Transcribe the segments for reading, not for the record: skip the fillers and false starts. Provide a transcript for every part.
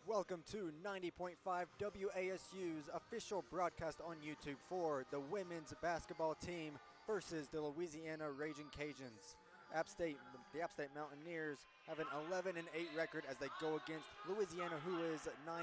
Welcome to 90.5 WASU's official broadcast on YouTube for the women's basketball team versus the Louisiana Raging Cajuns. The App State Mountaineers have an 11-8 record as they go against Louisiana, who is 9-9.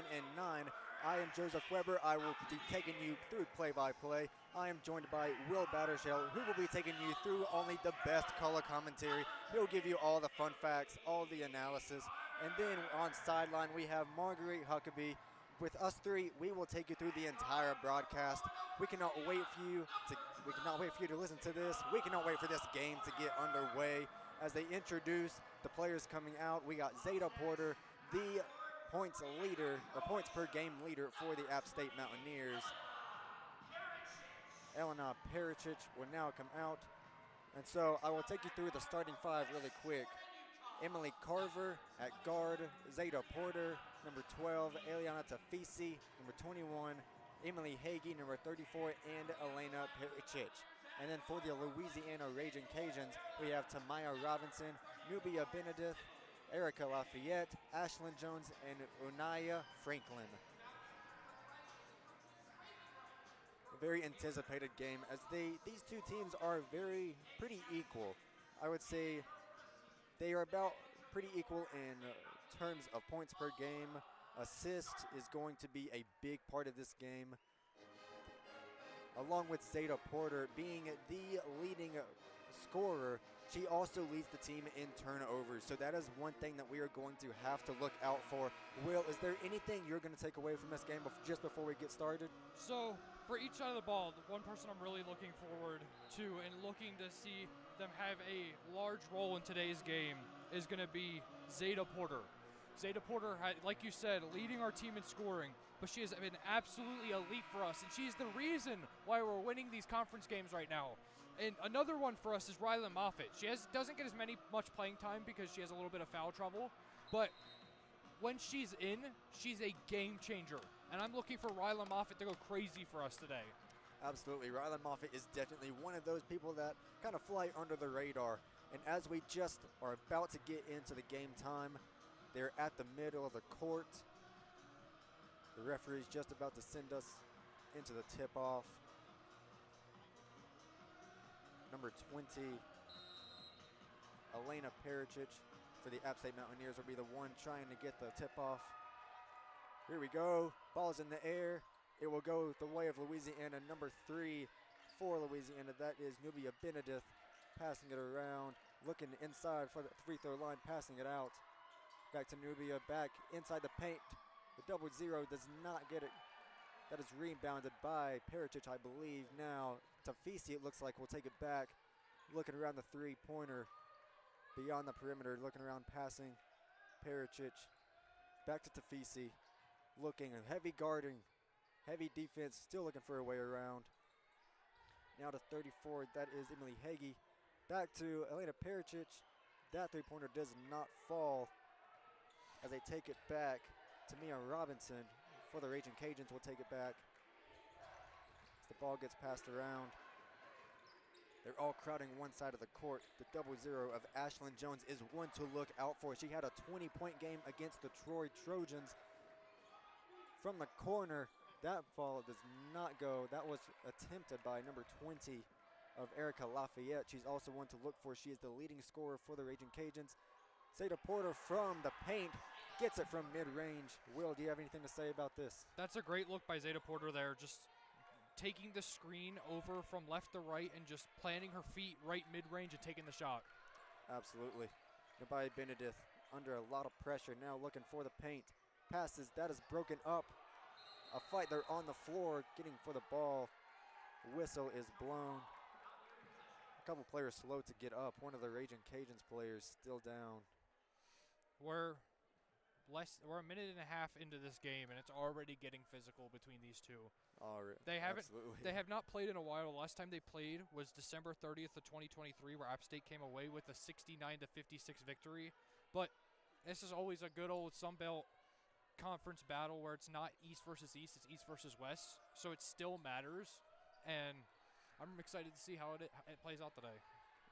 I am Joseph Weber. I will be taking you through play-by-play. I am joined by Will Battershell, who will be taking you through only the best color commentary. He'll give you all the fun facts, all the analysis. And then on sideline, we have Marguerite Huckabee. With us three, we will take you through the entire broadcast. We cannot wait for you to listen to this. We cannot wait for this game to get underway. As they introduce the players coming out, we got Zeta Porter, the points per game leader for the App State Mountaineers. Elena Pericic will now come out. And so I will take you through the starting five really quick. Emily Carver at guard, Zeta Porter, number 12, Eliana Tafisi, number 21, Emily Hagee, number 34, and Elena Pericic. And then for the Louisiana Raging Cajuns, we have Tamaya Robinson, Nubia Benedict, Erica Lafayette, Ashlyn Jones, and Unaya Franklin. A very anticipated game as these two teams are pretty equal. I would say they are about pretty equal in terms of points per game. Assist is going to be a big part of this game. Along with Zeta Porter being the leading scorer, she also leads the team in turnovers. So that is one thing that we are going to have to look out for. Will, is there anything you're going to take away from this game just before we get started? So for each side of the ball, the one person I'm really looking forward to and looking to see them have a large role in today's game is going to be Zeta Porter. Zeta Porter, like you said, leading our team in scoring, but she has been absolutely elite for us, and she's the reason why we're winning these conference games right now. And another one for us is Rylan Moffitt. She doesn't get much playing time because she has a little bit of foul trouble, but when she's in, she's a game changer. And I'm looking for Rylan Moffitt to go crazy for us today. Absolutely. Rylan Moffitt is definitely one of those people that kind of fly under the radar. And as we just are about to get into the game time, they're at the middle of the court. The referee's just about to send us into the tip-off. Number 20, Elena Pericic for the App State Mountaineers will be the one trying to get the tip-off. Here we go. Ball's in the air. It will go the way of Louisiana. Number 3 for Louisiana. That is Nubia Benedict passing it around. Looking inside for the free throw line, passing it out. Back to Nubia, back inside the paint. The 0-0 does not get it. That is rebounded by Pericic, I believe. Now, Tafisi, it looks like, will take it back. Looking around the three-pointer. Beyond the perimeter, looking around, passing. Pericic. Back to Tafisi. Looking, heavy guarding. Heavy defense, still looking for a way around. Now to 34, that is Emily Hagee. Back to Elena Pericic. That three-pointer does not fall. As they take it back, Tamia Robinson for the Raging Cajuns will take it back. As the ball gets passed around, they're all crowding one side of the court. The 0-0 of Ashlyn Jones is one to look out for. She had a 20-point game against the Troy Trojans. From the corner, that ball does not go. That was attempted by number 20 of Erica Lafayette. She's also one to look for. She is the leading scorer for the Raging Cajuns. Zeta Porter from the paint gets it from mid-range. Will, do you have anything to say about this? That's a great look by Zeta Porter there, just taking the screen over from left to right and just planting her feet right mid-range and taking the shot. Absolutely. Nubia Benedict under a lot of pressure now, looking for the paint. Passes, that is broken up. A fight, they're on the floor getting for the ball. Whistle is blown. A couple players slow to get up. One of the Raging Cajuns players still down. We're a minute and a half into this game, and it's already getting physical between these two. They have not played in a while. The last time they played was December 30th of 2023, where App State came away with a 69-56 victory. But this is always a good old Sun Belt Conference battle where it's not East versus East, it's East versus West. So it still matters, and I'm excited to see how it plays out today.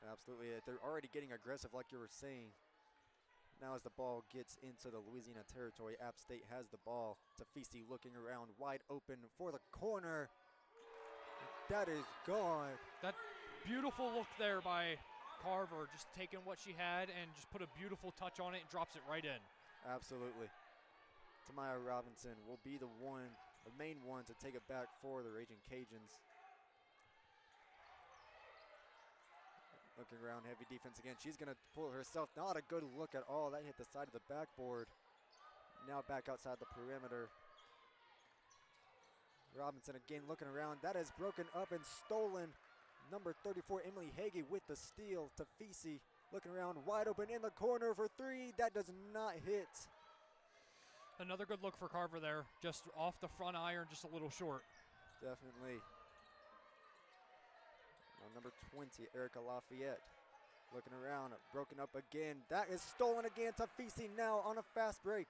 Absolutely. They're already getting aggressive like you were saying. now as the ball gets into the Louisiana territory. App State has the ball. Tafisi looking around, wide open for the corner. That is gone. That beautiful look there by Carver, just taking what she had and just put a beautiful touch on it and drops it right in. Absolutely. Tamaya Robinson will be the main one to take it back for the Raging Cajuns. Looking around, heavy defense again. She's going to pull it herself. Not a good look at all. That hit the side of the backboard. Now back outside the perimeter. Robinson again looking around. That is broken up and stolen. Number 34, Emily Hagee with the steal. Tafisi looking around, wide open in the corner for three. That does not hit. Another good look for Carver there. Just off the front iron, just a little short. Definitely. Now number 20, Erica Lafayette. Looking around, broken up again. That is stolen again. Tafisi now on a fast break.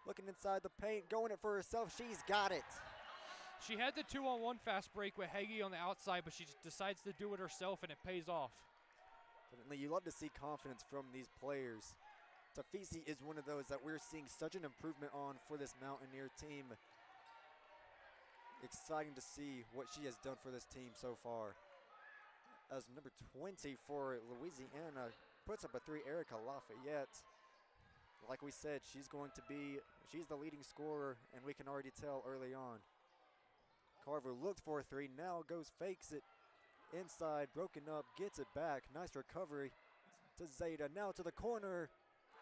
Looking inside the paint, going it for herself. She's got it. She had the 2-on-1 fast break with Hagee on the outside, but she just decides to do it herself, and it pays off. Definitely, you love to see confidence from these players. Tafisi is one of those that we're seeing such an improvement on for this Mountaineer team. Exciting to see what she has done for this team so far. As number 20 for Louisiana puts up a three, Erica Lafayette. Like we said, she's the leading scorer, and we can already tell early on. Carver looked for a three, now fakes it inside, broken up, gets it back. Nice recovery to Zeta, now to the corner.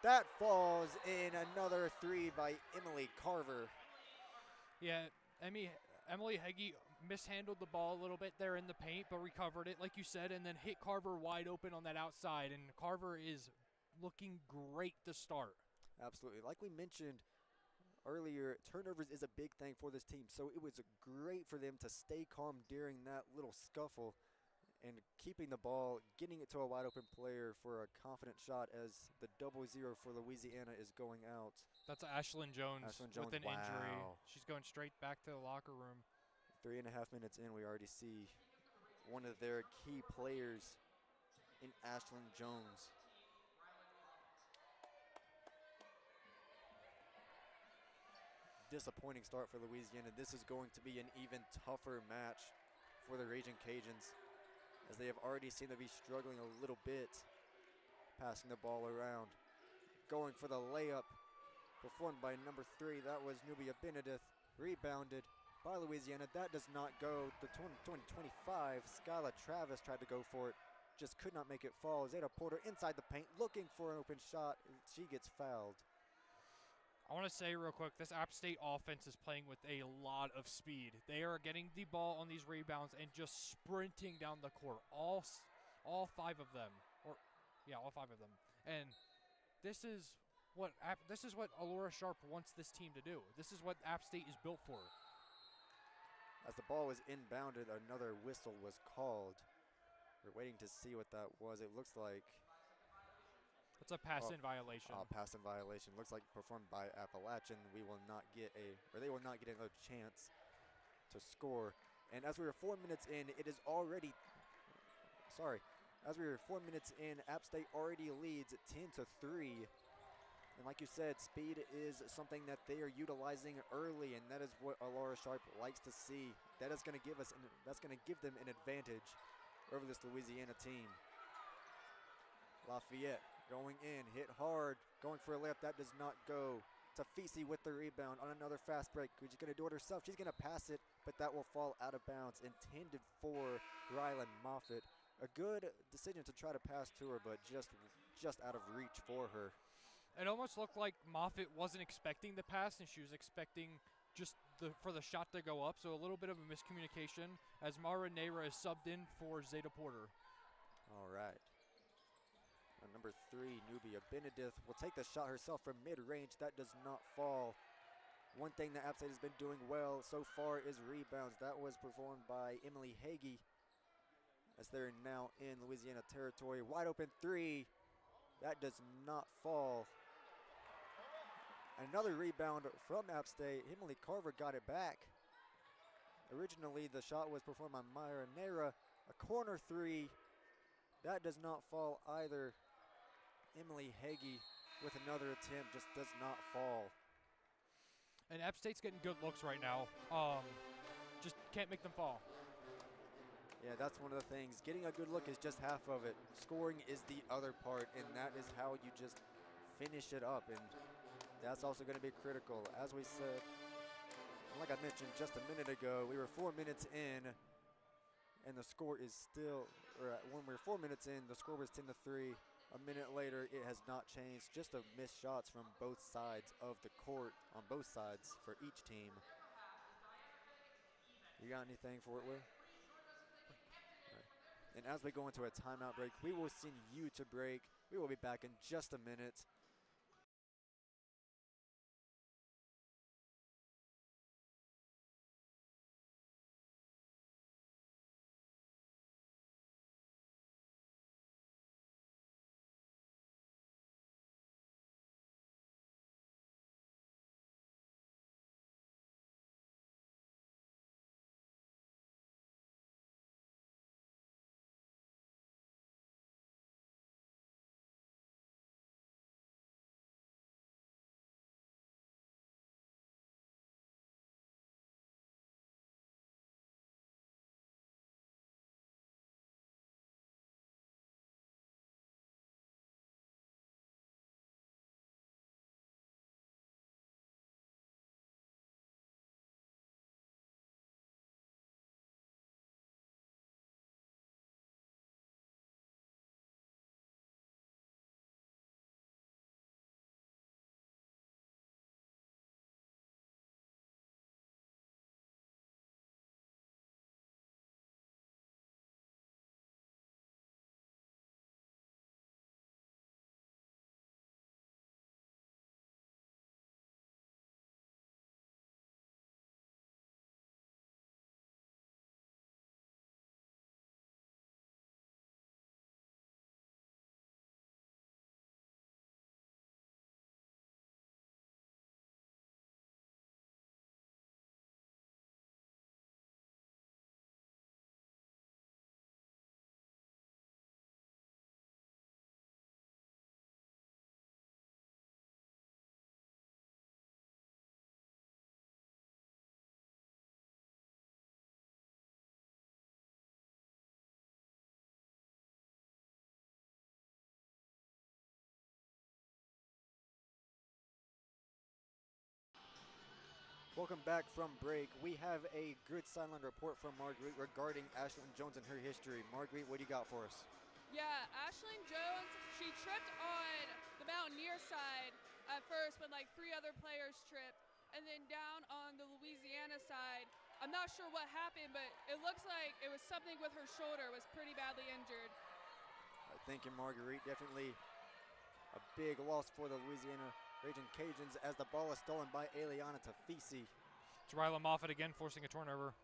That falls in, another three by Emily Carver. Yeah, Emily Hagee mishandled the ball a little bit there in the paint, but recovered it, like you said, and then hit Carver wide open on that outside, and Carver is looking great to start. Absolutely. Like we mentioned earlier, turnovers is a big thing for this team, so it was great for them to stay calm during that little scuffle and keeping the ball, getting it to a wide open player for a confident shot as the 0-0 for Louisiana is going out. That's Ashlyn Jones, with an injury. She's going straight back to the locker room. 3.5 minutes in, we already see one of their key players in Ashlyn Jones. Disappointing start for Louisiana. This is going to be an even tougher match for the Raging Cajuns, as they have already seemed to be struggling a little bit passing the ball around. Going for the layup, performed by number 3. That was Nubia Benedith. Rebounded by Louisiana. That does not go. The 20-25. Skyla Travis tried to go for it, just could not make it fall. Zeta Porter inside the paint looking for an open shot. She gets fouled. I want to say real quick, this App State offense is playing with a lot of speed. They are getting the ball on these rebounds and just sprinting down the court. All 5 of them, all 5 of them. And this is what Alora Sharp wants this team to do. This is what App State is built for. As the ball was inbounded, another whistle was called. We're waiting to see what that was. It looks like it's a pass-in violation. Pass-in violation. Looks like performed by Appalachian. They will not get another chance to score. And as we were 4 minutes in, as we were 4 minutes in, App State already leads 10-3. And like you said, speed is something that they are utilizing early, and that is what Alora Sharp likes to see. That is going to give them an advantage over this Louisiana team. Lafayette going in, hit hard, going for a layup. That does not go. Tafisi with the rebound on another fast break. She's going to do it herself. She's going to pass it, but that will fall out of bounds. Intended for Rylan Moffitt. A good decision to try to pass to her, but just out of reach for her. It almost looked like Moffitt wasn't expecting the pass, and she was expecting just for the shot to go up. So a little bit of a miscommunication as Mara Neira is subbed in for Zeta Porter. All right. Number 3, Nubia Benedith will take the shot herself from mid-range. That does not fall. One thing that App State has been doing well so far is rebounds. That was performed by Emily Hagee, as they're now in Louisiana territory. Wide open 3. That does not fall. Another rebound from App State. Emily Carver got it back. Originally, the shot was performed by Myra Neira. A corner 3. That does not fall either. Emily Hagee with another attempt, just does not fall. And App State's getting good looks right now. Just can't make them fall. Yeah, that's one of the things. Getting a good look is just half of it. Scoring is the other part, and that is how you just finish it up, and that's also going to be critical. As we said, like I mentioned just a minute ago, we were 4 minutes in, and the score is still, when we were 4 minutes in, the score was 10-3. A minute later, it has not changed. Just a missed shots from both sides of the court, on both sides for each team. You got anything for it, Will? Right. And as we go into a timeout break, we will send you to break. We will be back in just a minute. Welcome back from break. We have a good sideline report from Marguerite regarding Ashlyn Jones and her history. Marguerite, what do you got for us? Yeah, Ashlyn Jones, she tripped on the Mountaineer side at first when like 3 other players tripped. And then down on the Louisiana side, I'm not sure what happened, but it looks like it was something with her shoulder, was pretty badly injured. Thank you, Marguerite. Definitely a big loss for the Louisiana Raging Cajuns as the ball is stolen by Eliana Tafisi. It's Ryla Moffitt again forcing a turnover.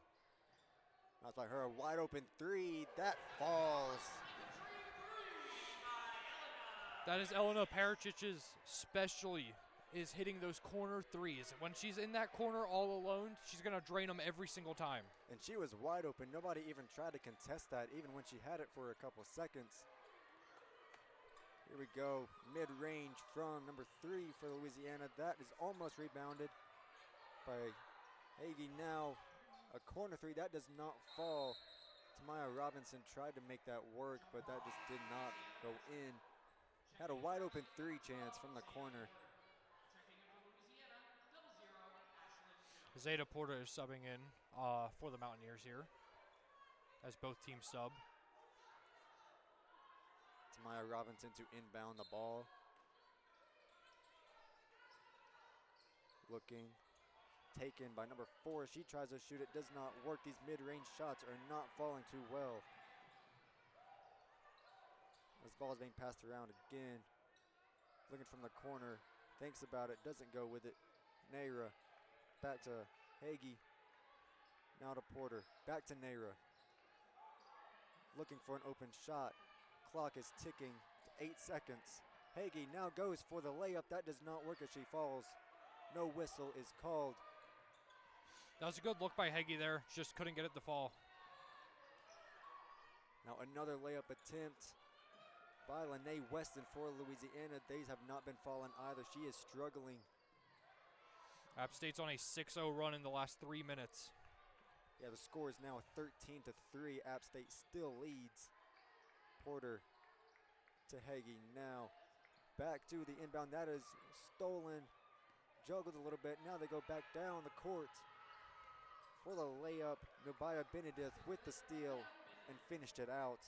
That's by her, a wide open 3, that falls. That is Elena Parachic's specialty, is hitting those corner threes. When she's in that corner all alone, she's going to drain them every single time. And she was wide open. Nobody even tried to contest that, even when she had it for a couple seconds. Here we go, mid-range from number 3 for Louisiana. That is almost rebounded by Hagee. Now a corner 3, that does not fall. Tamaya Robinson tried to make that work, but that just did not go in. Had a wide open 3 chance from the corner. Zeta Porta is subbing in for the Mountaineers here, as both teams sub. Tamaya Robinson to inbound the ball. Looking, taken by number 4. She tries to shoot, it does not work. These mid-range shots are not falling too well. This ball is being passed around again. Looking from the corner, thinks about it, doesn't go with it. Nayra, back to Hagee. Now to Porter, back to Nayra. Looking for an open shot. Clock is ticking to 8 seconds. Hagee now goes for the layup. That does not work as she falls. No whistle is called. That was a good look by Hagee there. Just couldn't get it to fall. Now another layup attempt. by Lene Weston for Louisiana. They have not been falling either. She is struggling. App State's on a 6-0 run in the last 3 minutes. Yeah, the score is now 13-3. App State still leads. Porter to Hagee now. Back to the inbound. That is stolen. Juggled a little bit. Now they go back down the court for the layup. Nubia Benedict with the steal and finished it out.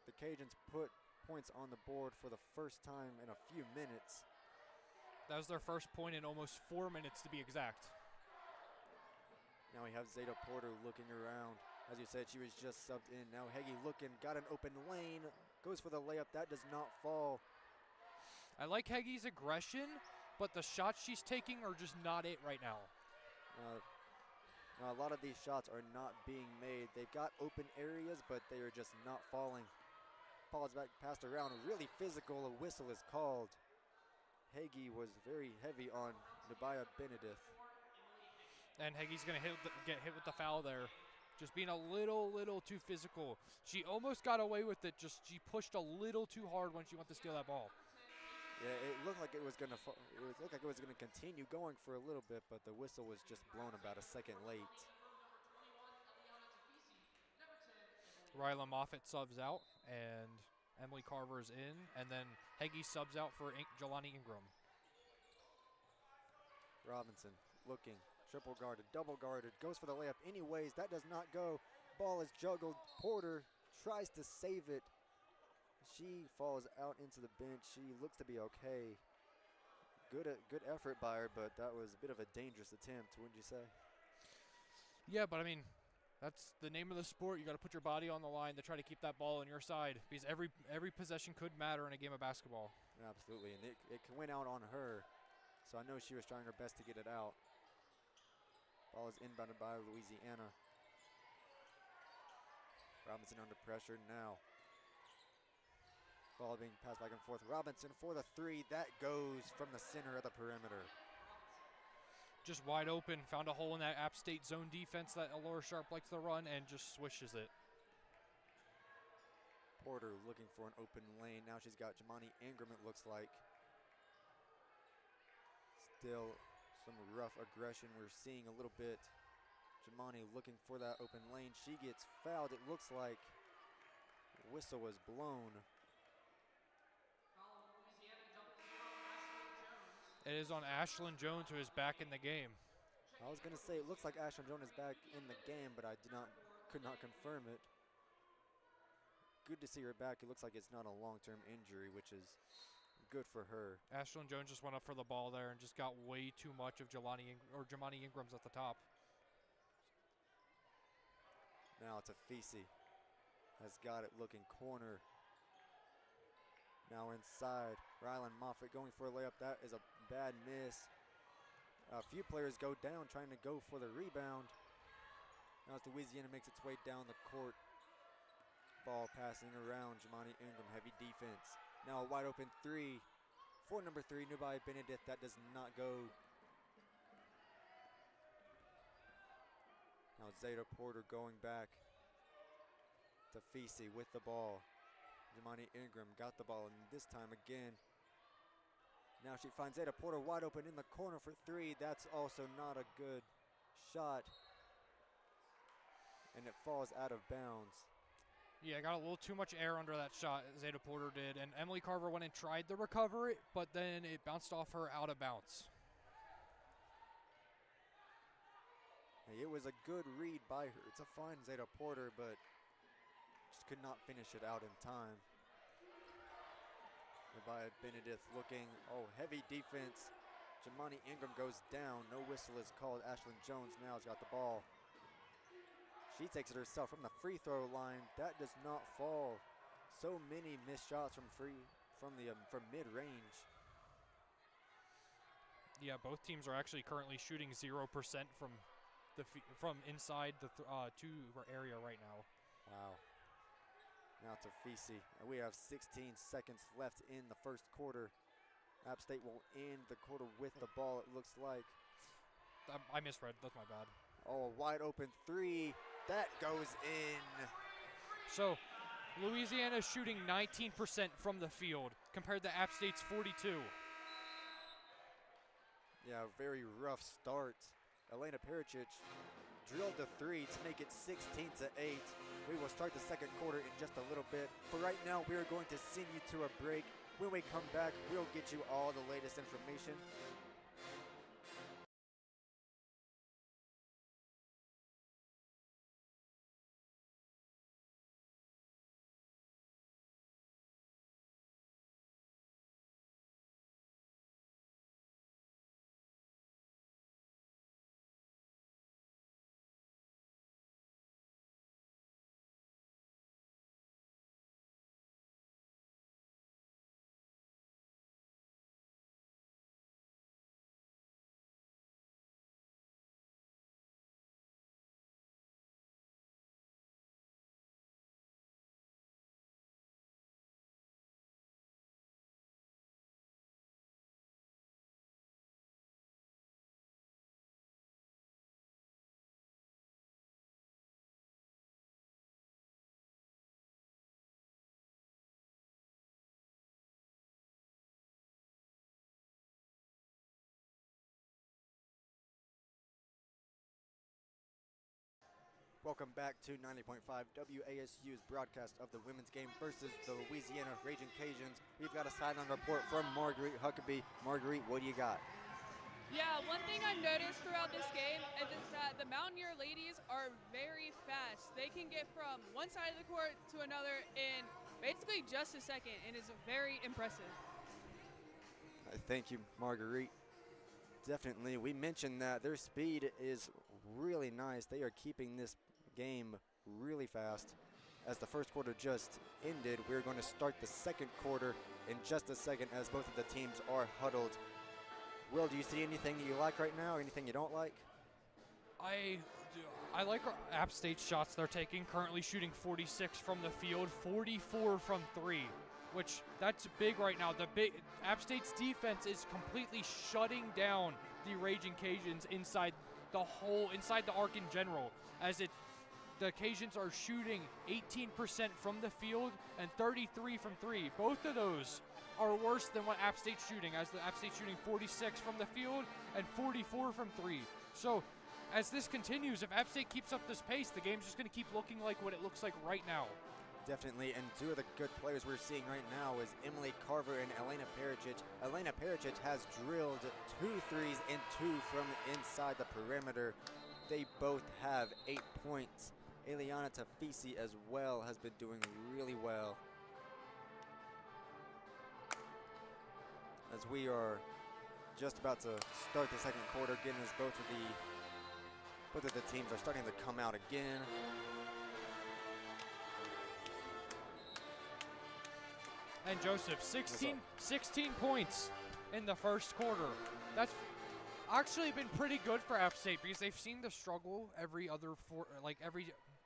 The Cajuns put points on the board for the first time in a few minutes. That was their first point in almost 4 minutes to be exact. Now we have Zeta Porter looking around. As you said, she was just subbed in. Now Hagee looking, got an open lane, goes for the layup. That does not fall. I like Hagee's aggression, but the shots she's taking are just not it right now. Now a lot of these shots are not being made. They've got open areas, but they are just not falling. Ball is back, passed around, really physical. A whistle is called. Hagee was very heavy on Nubia Benedict. And Hagee's going to get hit with the foul there. Just being a little too physical. She almost got away with it, just she pushed a little too hard when she went to steal that ball. Yeah, it looked like it was going to continue going for a little bit, but the whistle was just blown about a second late. Ryla Moffitt subs out, and Emily Carver's in, and then Hagee subs out for Jelani Ingram. Robinson looking, triple guarded, double guarded, goes for the layup anyways. That does not go. Ball is juggled. Porter tries to save it. She falls out into the bench. She looks to be okay. Good effort by her, but that was a bit of a dangerous attempt, wouldn't you say? Yeah, but I mean, that's the name of the sport. You got to put your body on the line to try to keep that ball on your side, because every possession could matter in a game of basketball. Absolutely, and it went out on her, so I know she was trying her best to get it out. Ball is inbounded by Louisiana. Robinson under pressure now. Ball being passed back and forth. Robinson for the three. That goes from the center of the perimeter. Just wide open. Found a hole in that App State zone defense that Allura Sharp likes to run and just swishes it. Porter looking for an open lane. Now she's got Jamani Ingram, it looks like. Still some rough aggression we're seeing a little bit. Jamani looking for that open lane. She gets fouled, it looks like. Whistle was blown. It is on Ashlyn Jones, who is back in the game. I was gonna say it looks like Ashlyn Jones is back in the game, but I could not confirm it. Good to see her back. It looks like it's not a long-term injury, which is good for her. Ashlyn Jones just went up for the ball there and just got way too much of Jamani Ingram's at the top. Now it's a Fisi. Has got it looking corner. Now inside, Rylan Moffitt going for a layup. That is a bad miss. A few players go down trying to go for the rebound. Now as Louisiana makes its way down the court. Ball passing around. Jamani Ingram, heavy defense. Now a wide open three for number 3, Nubia Benedict. That does not go. Now Zeta Porter going back to Fisi with the ball. Jamani Ingram got the ball, and this time again. Now she finds Zeta Porter wide open in the corner for 3. That's also not a good shot. And it falls out of bounds. Yeah, got a little too much air under that shot, Zeta Porter did. And Emily Carver went and tried to recover it, but then it bounced off her out of bounds. Hey, it was a good read by her. It's a fine Zeta Porter, but just could not finish it out in time. Nubia Benedict looking, heavy defense. Jamani Ingram goes down. No whistle is called. Ashlyn Jones now has got the ball. She takes it herself from the free throw line. That does not fall. So many missed shots from mid-range. Yeah, both teams are actually currently shooting 0% from inside the two area right now. Wow. Now to Fisi. And we have 16 seconds left in the first quarter. App State will end the quarter with the ball, it looks like. I misread. That's my bad. A wide open 3. That goes in. So Louisiana is shooting 19% from the field compared to App State's 42. Yeah, very rough start. Elena Pericic drilled the three to make it 16-8. We will start the second quarter in just a little bit. For right now, we are going to send you to a break. When we come back, we'll get you all the latest information. Welcome back to 90.5 WASU's broadcast of the women's game versus the Louisiana Raging Cajuns. We've got a sideline report from Marguerite Huckabee. Marguerite, what do you got? Yeah, one thing I've noticed throughout this game is that the Mountaineer ladies are very fast. They can get from one side of the court to another in basically just a second, and it's very impressive. Thank you, Marguerite. Definitely. We mentioned that their speed is really nice. They are keeping this game really fast. As the first quarter just ended, we're going to start the second quarter in just a second as both of the teams are huddled. Will, do you see anything that you like right now or anything you don't like? I like App State shots they're taking, currently shooting 46 from the field, 44 from three, which that's big right now. App State's defense is completely shutting down the Raging Cajuns inside the arc in general, as the Cajuns are shooting 18% from the field and 33 from three. Both of those are worse than what App State's shooting, as the App State's shooting 46 from the field and 44 from three. So as this continues, if App State keeps up this pace, the game's just going to keep looking like what it looks like right now. Definitely, and two of the good players we're seeing right now is Emily Carver and Elena Pericic. Elena Pericic has drilled 2 threes and 2 from inside the perimeter. They both have 8 points. Eliana Tafisi as well has been doing really well. As we are just about to start the second quarter again, as both of the teams are starting to come out again. And Joseph, 16 points in the first quarter. That's actually been pretty good for App State because they've seen the struggle every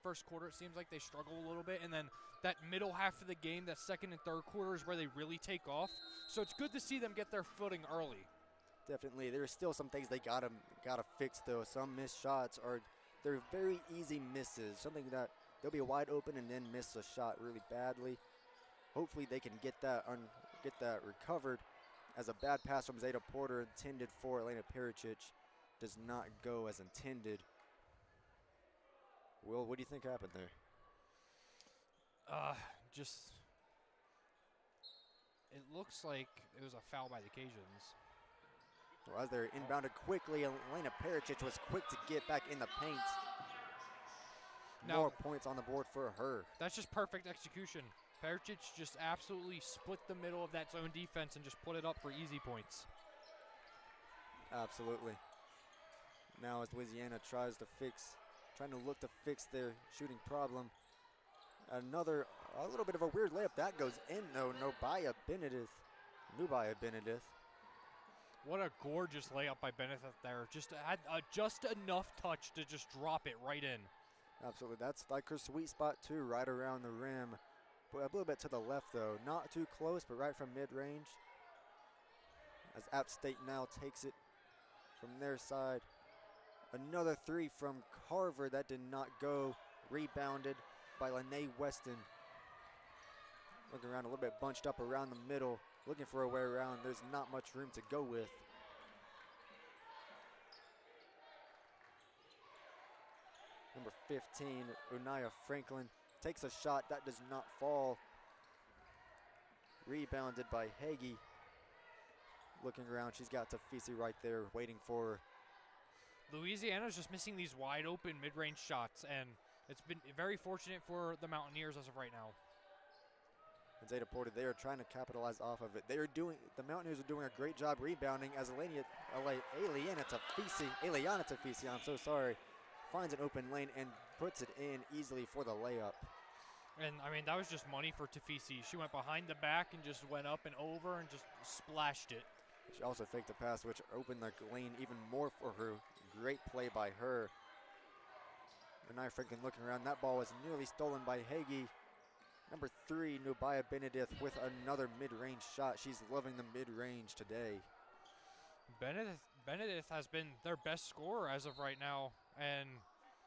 first quarter. It seems like they struggle a little bit, and then that middle half of the game, that second and third quarter, is where they really take off. So it's good to see them get their footing early. Definitely, there's still some things they gotta fix though. Some missed shots they're very easy misses. Something that they'll be wide open and then miss a shot really badly. Hopefully they can get that recovered, as a bad pass from Zeta Porter intended for Elena Pericic does not go as intended. Will, what do you think happened there? It looks like it was a foul by the Cajuns. Well, as they're inbounded quickly, Elena Pericic was quick to get back in the paint. More points on the board for her. That's just perfect execution. Pericic just absolutely split the middle of that zone defense and just put it up for easy points. Absolutely. Now as Louisiana trying to look to fix their shooting problem. A little bit of a weird layup. That goes in though. Nubia Benedith. What a gorgeous layup by Benedith there. Just had just enough touch to just drop it right in. Absolutely. That's like her sweet spot too, right around the rim. But a little bit to the left though. Not too close, but right from mid-range. As App State now takes it from their side. Another three from Carver that did not go. Rebounded by Lene Weston. Looking around a little bit bunched up around the middle, looking for a way around. There's not much room to go with. Number 15, Unaya Franklin, takes a shot that does not fall. Rebounded by Hagee. Looking around, she's got Tafisi right there waiting for her. Louisiana's just missing these wide open mid-range shots, and it's been very fortunate for the Mountaineers as of right now. And Zeta Porter, they are trying to capitalize off of it. The Mountaineers are doing a great job rebounding as Eliana Tafisi, I'm so sorry, finds an open lane and puts it in easily for the layup. And, I mean, that was just money for Tafisi. She went behind the back and just went up and over and just splashed it. She also faked a pass, which opened the lane even more for her. Great play by her. Renai Franklin looking around. That ball was nearly stolen by Hagee. Number 3, Nubia Benedict with another mid-range shot. She's loving the mid-range today. Benedict has been their best scorer as of right now. And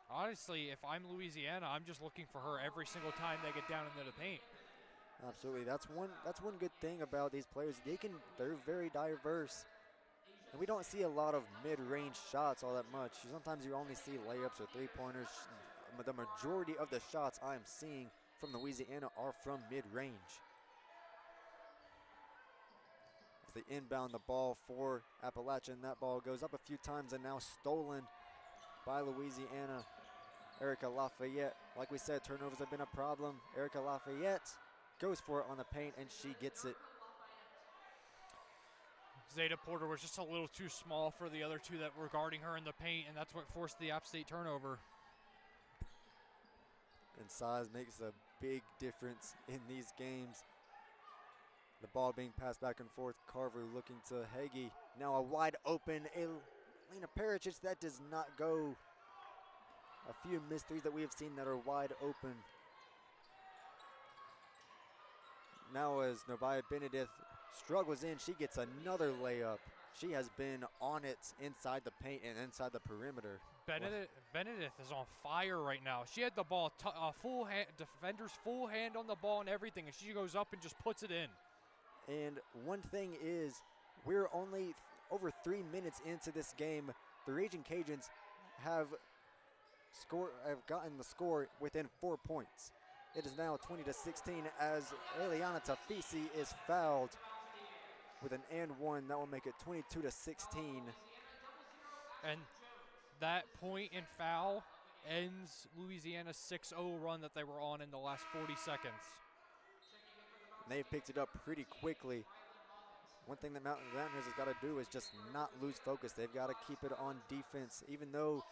honestly, if I'm Louisiana, I'm just looking for her every single time they get down into the paint. Absolutely. That's one good thing about these players. They're very diverse. And we don't see a lot of mid-range shots all that much. Sometimes you only see layups or three-pointers. The majority of the shots I'm seeing from Louisiana are from mid-range. As they inbound the ball for Appalachian, that ball goes up a few times and now stolen by Louisiana. Erica Lafayette, like we said, turnovers have been a problem. Erica Lafayette goes for it on the paint and she gets it. Zeta Porter was just a little too small for the other two that were guarding her in the paint, and that's what forced the App State turnover. And size makes a big difference in these games. The ball being passed back and forth. Carver looking to Hagee. Now a wide open Elena Pericic. That does not go. A few missed threes that we have seen that are wide open. Now as Nubia Benedict struggles in, she gets another layup. She has been on it inside the paint and inside the perimeter. Benedict is on fire right now. She had the ball, full hand, defender's full hand on the ball and everything, and she goes up and just puts it in. And one thing is, we're only over 3 minutes into this game. The Raging Cajuns have gotten the score within 4 points. It is now 20-16 as Eliana Tafisi is fouled with an and one. That will make it 22-16. And that point and foul ends Louisiana's 6-0 run that they were on in the last 40 seconds. And they've picked it up pretty quickly. One thing that Mountaineers has got to do is just not lose focus. They've got to keep it on defense. Even though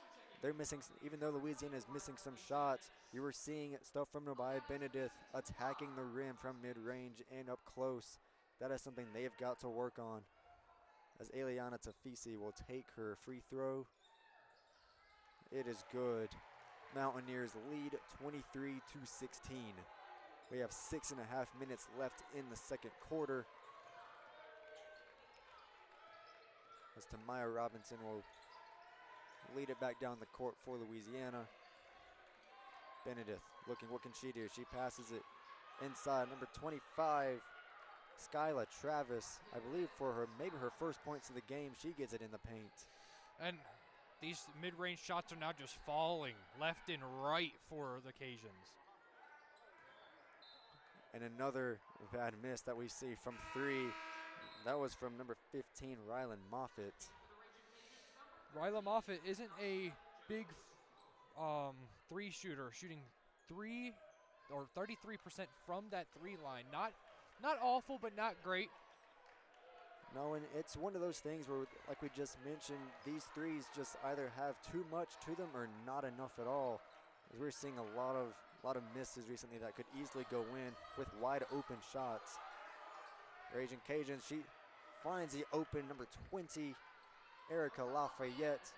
Louisiana is missing some shots, you were seeing stuff from Nubia Benedict attacking the rim from mid-range and up close. That is something they've got to work on. As Eliana Tafisi will take her free throw. It is good. Mountaineers lead 23-16. We have 6.5 minutes left in the second quarter. As Tamaya Robinson will lead it back down the court for Louisiana. Benedict looking, what can she do? She passes it inside. Number 25, Skyla Travis, I believe for maybe her first points of the game, she gets it in the paint. And these mid-range shots are now just falling left and right for the Cajuns. And another bad miss that we see from 3. That was from number 15, Rylan Moffitt. Ryla Moffitt isn't a big three shooter, shooting 3 or 33% from that 3 line. Not awful, but not great. No, and it's one of those things where, like we just mentioned, these threes just either have too much to them or not enough at all. As we're seeing a lot of misses recently that could easily go in with wide open shots. Raging Cajuns, she finds the open number 20, Erica Lafayette.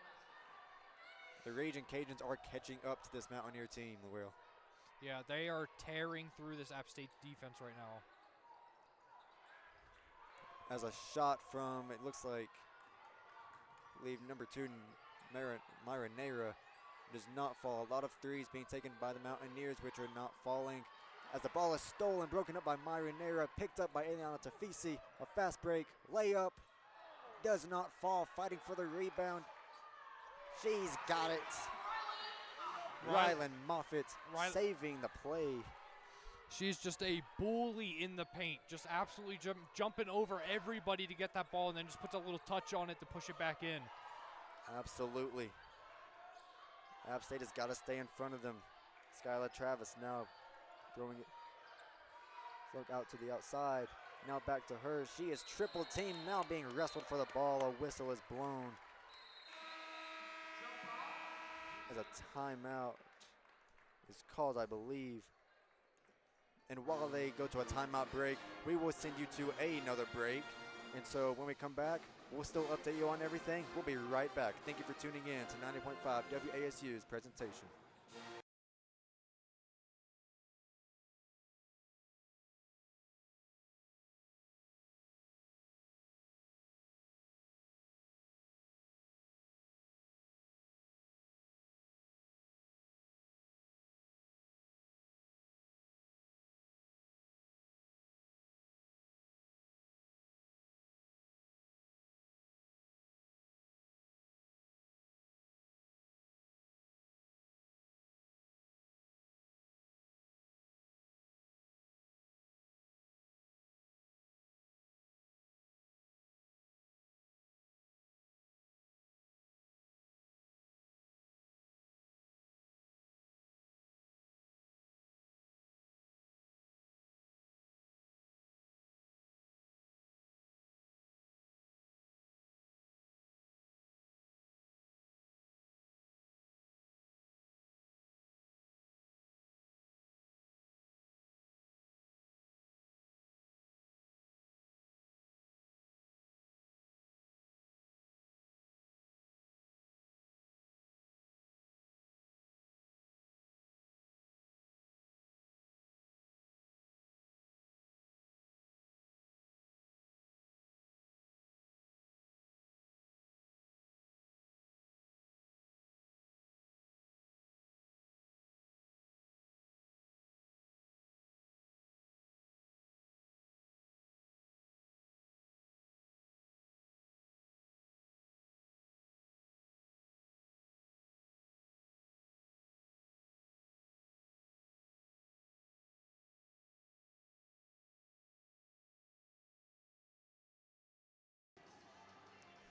The Raging Cajuns are catching up to this Mountaineer team, Will. Yeah, they are tearing through this App State defense right now. As a shot from, it looks like, I believe number 2, Myra Neira, does not fall. A lot of threes being taken by the Mountaineers, which are not falling. as the ball is stolen, broken up by Marinera, picked up by Eliana Tafisi. A fast break, layup, does not fall, fighting for the rebound. She's got it. Rylan Moffitt saving the play. She's just a bully in the paint, just absolutely jumping over everybody to get that ball and then just puts a little touch on it to push it back in. Absolutely. App State has got to stay in front of them. Skylar Travis now throwing it. Look out to the outside. Now back to her. She is triple teamed, now being wrestled for the ball. A whistle is blown. As a timeout is called, I believe. And while they go to a timeout break, we will send you to another break. And so when we come back, we'll still update you on everything. We'll be right back. Thank you for tuning in to 90.5 WASU's presentation.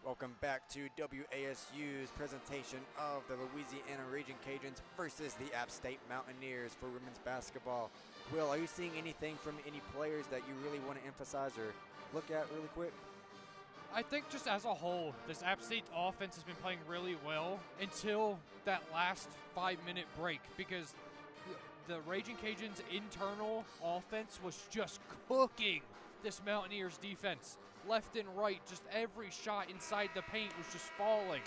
Welcome back to WASU's presentation of the Louisiana Raging Cajuns versus the App State Mountaineers for women's basketball. Will, are you seeing anything from any players that you really want to emphasize or look at really quick? I think just as a whole, this App State offense has been playing really well until that last 5-minute break, because the Raging Cajuns' internal offense was just cooking this Mountaineers defense. Left and right, just every shot inside the paint was just falling.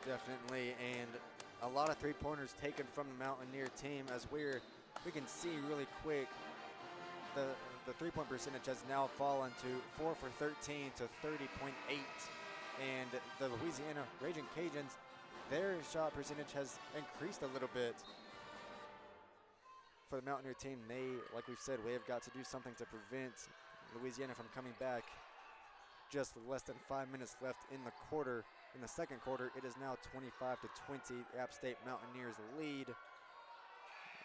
Definitely, and a lot of three-pointers taken from the Mountaineer team. As we can see really quick, the three-point percentage has now fallen to 4 for 13 to 30.8. And the Louisiana Raging Cajuns, their shot percentage has increased a little bit. For the Mountaineer team, like we've said, we have got to do something to prevent Louisiana from coming back. Just less than 5 minutes left in the quarter. In the second quarter, it is now 25 to 20. The App State Mountaineers lead.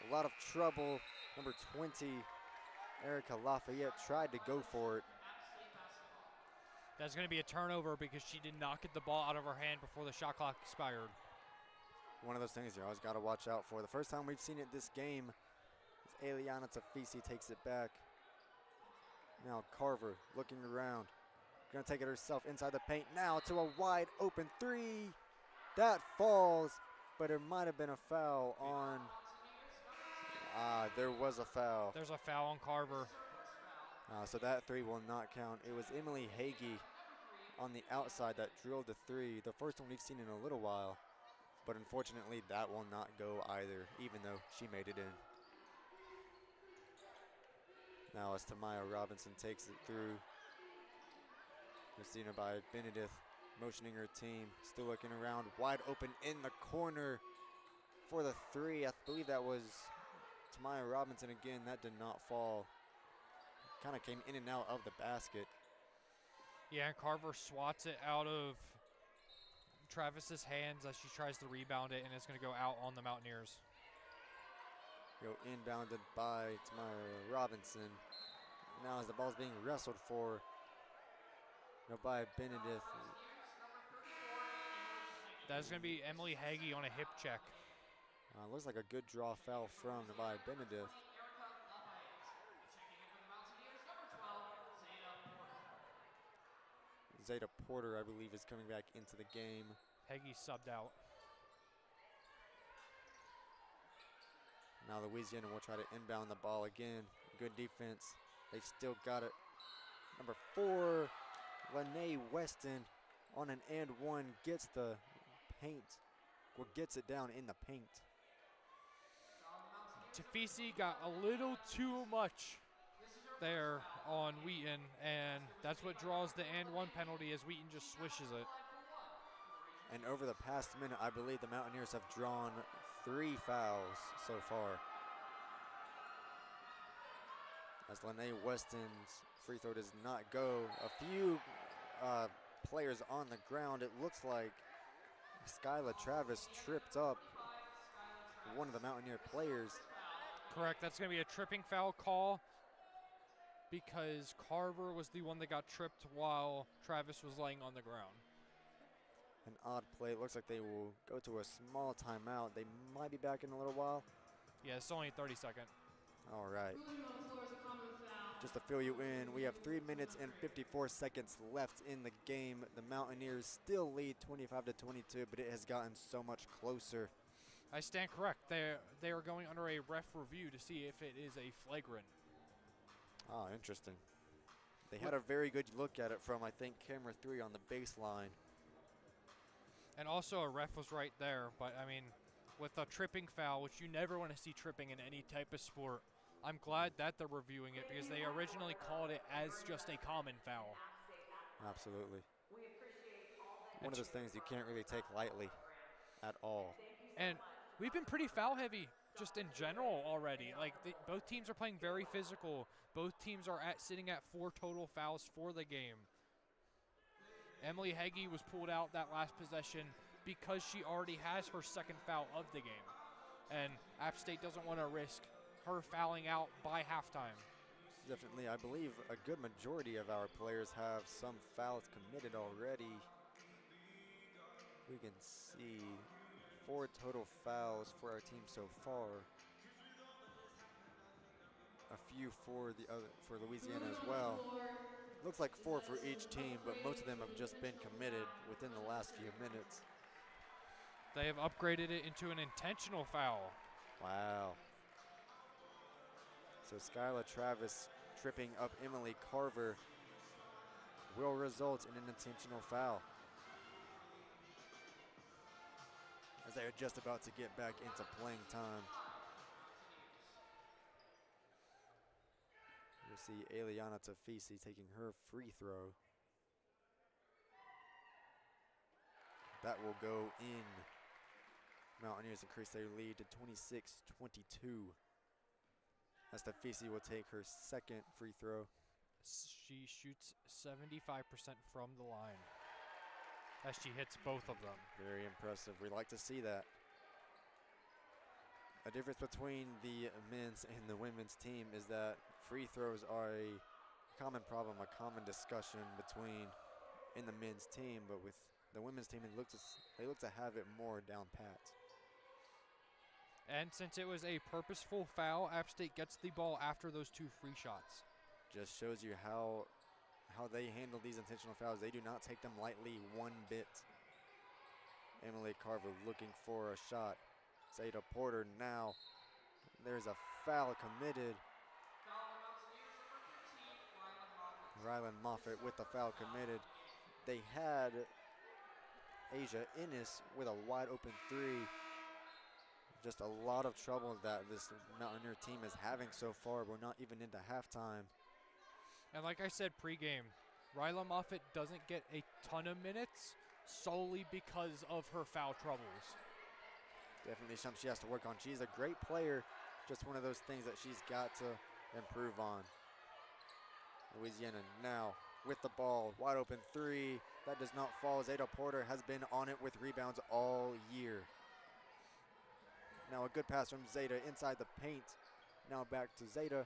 A lot of trouble. Number 20, Erica Lafayette, tried to go for it. That's going to be a turnover because she did not get the ball out of her hand before the shot clock expired. One of those things you always got to watch out for. The first time we've seen it this game is Eliana Tafisi takes it back. Now Carver looking around. Gonna take it herself inside the paint now to a wide open three. That falls, but there might have been a foul on. There was a foul. There's a foul on Carver. So that three will not count. It was Emily Hagee on the outside that drilled the three. The first one we've seen in a little while. But unfortunately, that will not go either, even though she made it in. Now as Tamaya Robinson takes it through. Christina by Benedict, motioning her team. Still looking around, wide open in the corner for the three. I believe that was Tamaya Robinson again, that did not fall. Kind of came in and out of the basket. Yeah, and Carver swats it out of Travis's hands as she tries to rebound it, and it's going to go out on the Mountaineers. Go inbounded by Tamaya Robinson. Now as the ball's being wrestled for by Benedict. That's going to be Emily Hagee on a hip check. Looks like a good draw foul from by Benedict. Zeta Porter, I believe, is coming back into the game. Hagee subbed out. Now Louisiana will try to inbound the ball again. Good defense. They've still got it. Number 4, Lene Weston on an and one gets the paint, or gets it down in the paint. Tafisi got a little too much there on Wheaton, and that's what draws the and one penalty as Wheaton just swishes it. And over the past minute, I believe the Mountaineers have drawn 3 fouls so far. As Lene Weston's free throw does not go. A few players on the ground. It looks like Skyla Travis tripped up one of the Mountaineer players. Correct, that's going to be a tripping foul call because Carver was the one that got tripped while Travis was laying on the ground. An odd play. It looks like they will go to a small timeout. They might be back in a little while. Yeah, it's only 30 seconds. All right. Just to fill you in, we have 3 minutes and 54 seconds left in the game. The Mountaineers still lead 25-22, but it has gotten so much closer. I stand correct. They are going under a ref review to see if it is a flagrant. Oh, interesting. They had a very good look at it from, I think, camera 3 on the baseline. And also a ref was right there, but I mean, with a tripping foul, which you never want to see tripping in any type of sport, I'm glad that they're reviewing it because they originally called it as just a common foul. Absolutely. One of those things you can't really take lightly at all. And we've been pretty foul heavy just in general already. Like both teams are playing very physical. Both teams are sitting at 4 total fouls for the game. Emily Hagee was pulled out that last possession because she already has her second foul of the game. And App State doesn't want to risk her fouling out by halftime. Definitely. I believe a good majority of our players have some fouls committed already. We can see 4 total fouls for our team so far. A few for Louisiana as well. Looks like 4 for each team, but most of them have just been committed within the last few minutes. They have upgraded it into an intentional foul. Wow. So Skyla Travis tripping up Emily Carver will result in an intentional foul. As they are just about to get back into playing time. You'll see Eliana Tafisi taking her free throw. That will go in. Mountaineers increase their lead to 26-22. As Tafisi will take her second free throw. She shoots 75% from the line as she hits both of them. Very impressive. We like to see that. A difference between the men's and the women's team is that free throws are a common problem, a common discussion in the men's team, but with the women's team, they look to have it more down pat. And since it was a purposeful foul, App State gets the ball after those 2 free shots. Just shows you how they handle these intentional fouls. They do not take them lightly one bit. Emily Carver looking for a shot. Zeta Porter now. There's a foul committed. Rylan Moffitt with the foul committed. They had Asia Innes with a wide open 3. Just a lot of trouble that this Mountaineer team is having so far. We're not even into halftime. And like I said pregame, Ryla Moffitt doesn't get a ton of minutes solely because of her foul troubles. Definitely something she has to work on. She's a great player. Just one of those things that she's got to improve on. Louisiana now with the ball. Wide open three. That does not fall. Zeta Porter has been on it with rebounds all year. Now a good pass from Zeta inside the paint. Now back to Zeta.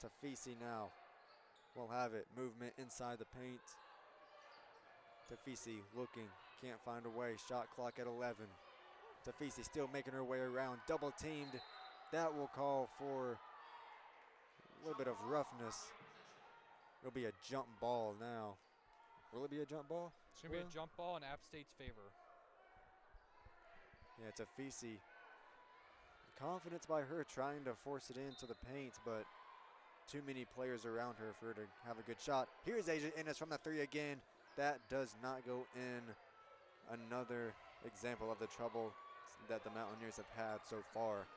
Tafisi now will have it. Movement inside the paint. Tafisi looking. Can't find a way. Shot clock at 11. Tafisi still making her way around. Double teamed. That will call for a little bit of roughness. It'll be a jump ball now. Will it be a jump ball? It's going to be a jump ball in App State's favor. Yeah, Tafisi. Confidence by her trying to force it into the paint, but too many players around her for her to have a good shot. Here's Asia Innes from the three again. That does not go in. Another example of the trouble that the Mountaineers have had so far.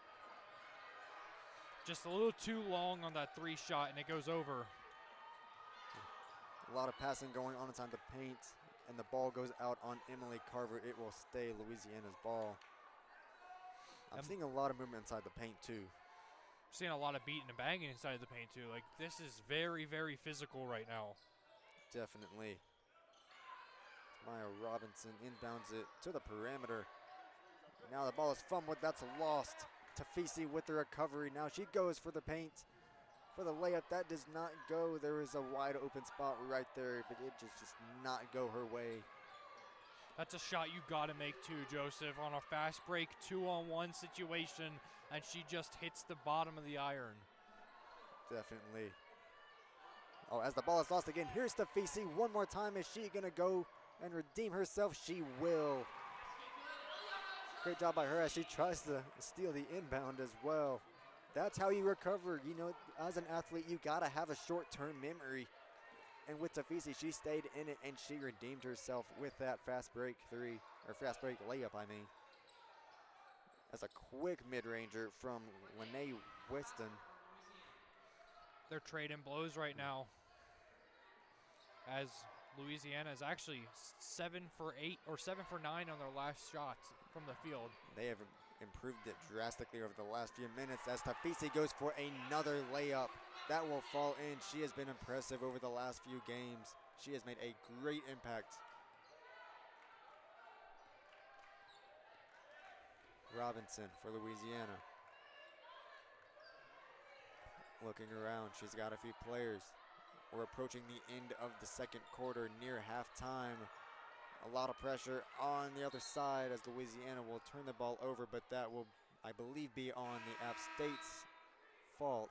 Just a little too long on that three shot, and it goes over. A lot of passing going on inside the paint, and the ball goes out on Emily Carver. It will stay Louisiana's ball. I'm seeing a lot of movement inside the paint too. Seeing a lot of beating and banging inside the paint too. Like, this is very, very physical right now. Definitely. Maya Robinson inbounds it to the perimeter. Now the ball is fumbled. That's lost. Tafisi with the recovery. Now she goes for the paint. For the layup, that does not go. There is a wide open spot right there, but it just does not go her way. That's a shot you got to make too, Joseph, on a fast break 2-on-1 situation, and she just hits the bottom of the iron. Definitely. Oh, as the ball is lost again, here's Tafisi one more time. Is she going to go and redeem herself? She will. Great job by her as she tries to steal the inbound as well. That's how you recover. You know, as an athlete, you got to have a short-term memory. And with Tafisi, she stayed in it and she redeemed herself with that fast break three, or fast break layup, I mean. That's a quick mid-ranger from Lene Weston. They're trading blows right now, as Louisiana is actually 7 for 8 or 7 for 9 on their last shots from the field. They have improved it drastically over the last few minutes as Tafisi goes for another layup. That will fall in. She has been impressive over the last few games. She has made a great impact. Robinson for Louisiana. Looking around, she's got a few players. We're approaching the end of the second quarter, near halftime. A lot of pressure on the other side as Louisiana will turn the ball over, but that will, I believe, be on the App State's fault.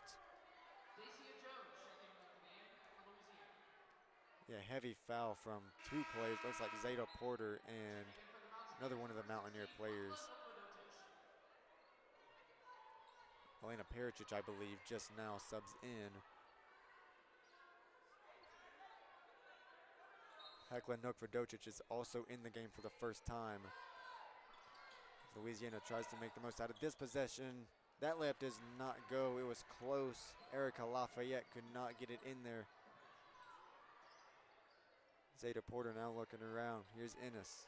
Yeah, heavy foul from two players. Looks like Zeta Porter and another one of the Mountaineer players. Helena Perichich, I believe, just now subs in. Hekla Nokvodocic is also in the game for the first time. Louisiana tries to make the most out of this possession. That layup does not go. It was close. Erica Lafayette could not get it in there. Zeta Porter now looking around. Here's Innes.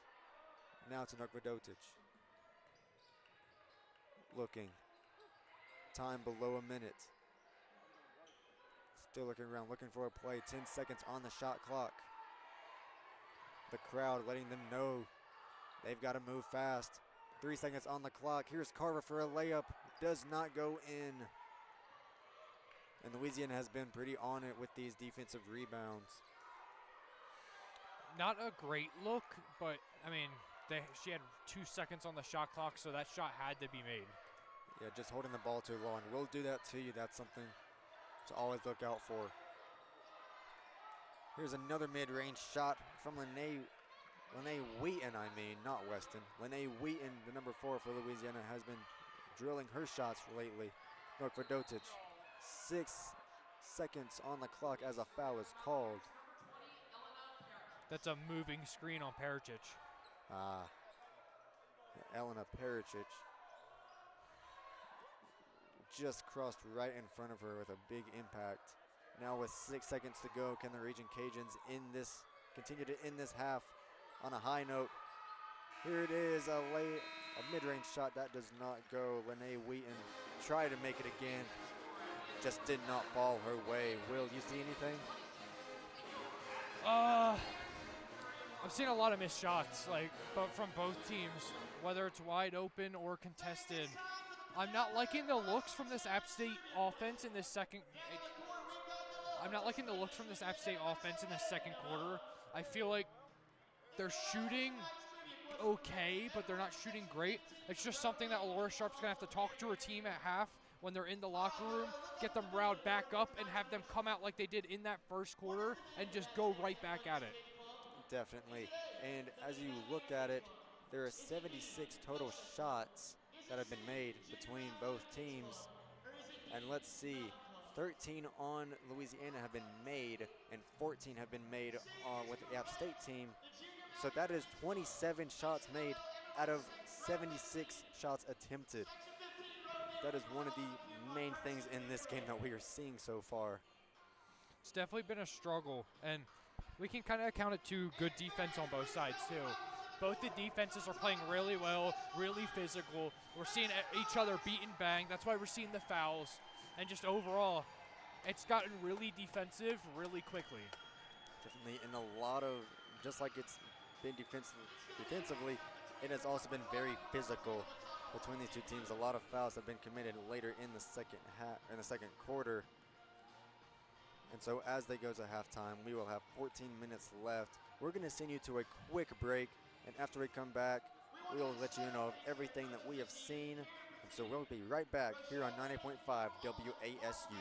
Now to Nokvodocic. Looking. Time below a minute. Still looking around, looking for a play. 10 seconds on the shot clock. The crowd letting them know they've got to move fast. 3 seconds on the clock. Here's Carver for a layup. Does not go in. And Louisiana has been pretty on it with these defensive rebounds. Not a great look, but, I mean, she had 2 seconds on the shot clock, so that shot had to be made. Yeah, just holding the ball too long. We'll do that to you. That's something to always look out for. Here's another mid-range shot from Lene Wheaton, not Weston. Lene Wheaton, the number 4 for Louisiana, has been drilling her shots lately. Nokvodocic, 6 seconds on the clock as a foul is called. That's a moving screen on Perichich. Elena Perichich just crossed right in front of her with a big impact. Now with 6 seconds to go, can the Raging Cajuns continue to end this half on a high note? Here it is, a mid-range shot that does not go. Lene Wheaton tried to make it again, just did not fall her way. Will, you see anything? I've seen a lot of missed shots, but from both teams, whether it's wide open or contested. I'm not liking the looks from this App State offense in this second. I'm not liking the looks from this App State offense in the second quarter. I feel like they're shooting okay, but they're not shooting great. It's just something that Laura Sharp's gonna have to talk to her team at half when they're in the locker room, get them riled back up, and have them come out like they did in that first quarter and just go right back at it. Definitely. And as you look at it, there are 76 total shots that have been made between both teams. And let's see, 13 on Louisiana have been made, and 14 have been made with the App State team. So that is 27 shots made out of 76 shots attempted. That is one of the main things in this game that we are seeing so far. It's definitely been a struggle, and we can kind of account it to good defense on both sides too. Both the defenses are playing really well, really physical. We're seeing each other beat and bang. That's why we're seeing the fouls. And just overall, it's gotten really defensive really quickly. Definitely, and a lot of, just like it's been defensively, it has also been very physical between these two teams. A lot of fouls have been committed later in the second quarter. And so as they go to halftime, we will have 14 minutes left. We're going to send you to a quick break, and after we come back, we will let you know of everything that we have seen. And so we'll be right back here on 90.5 WASU.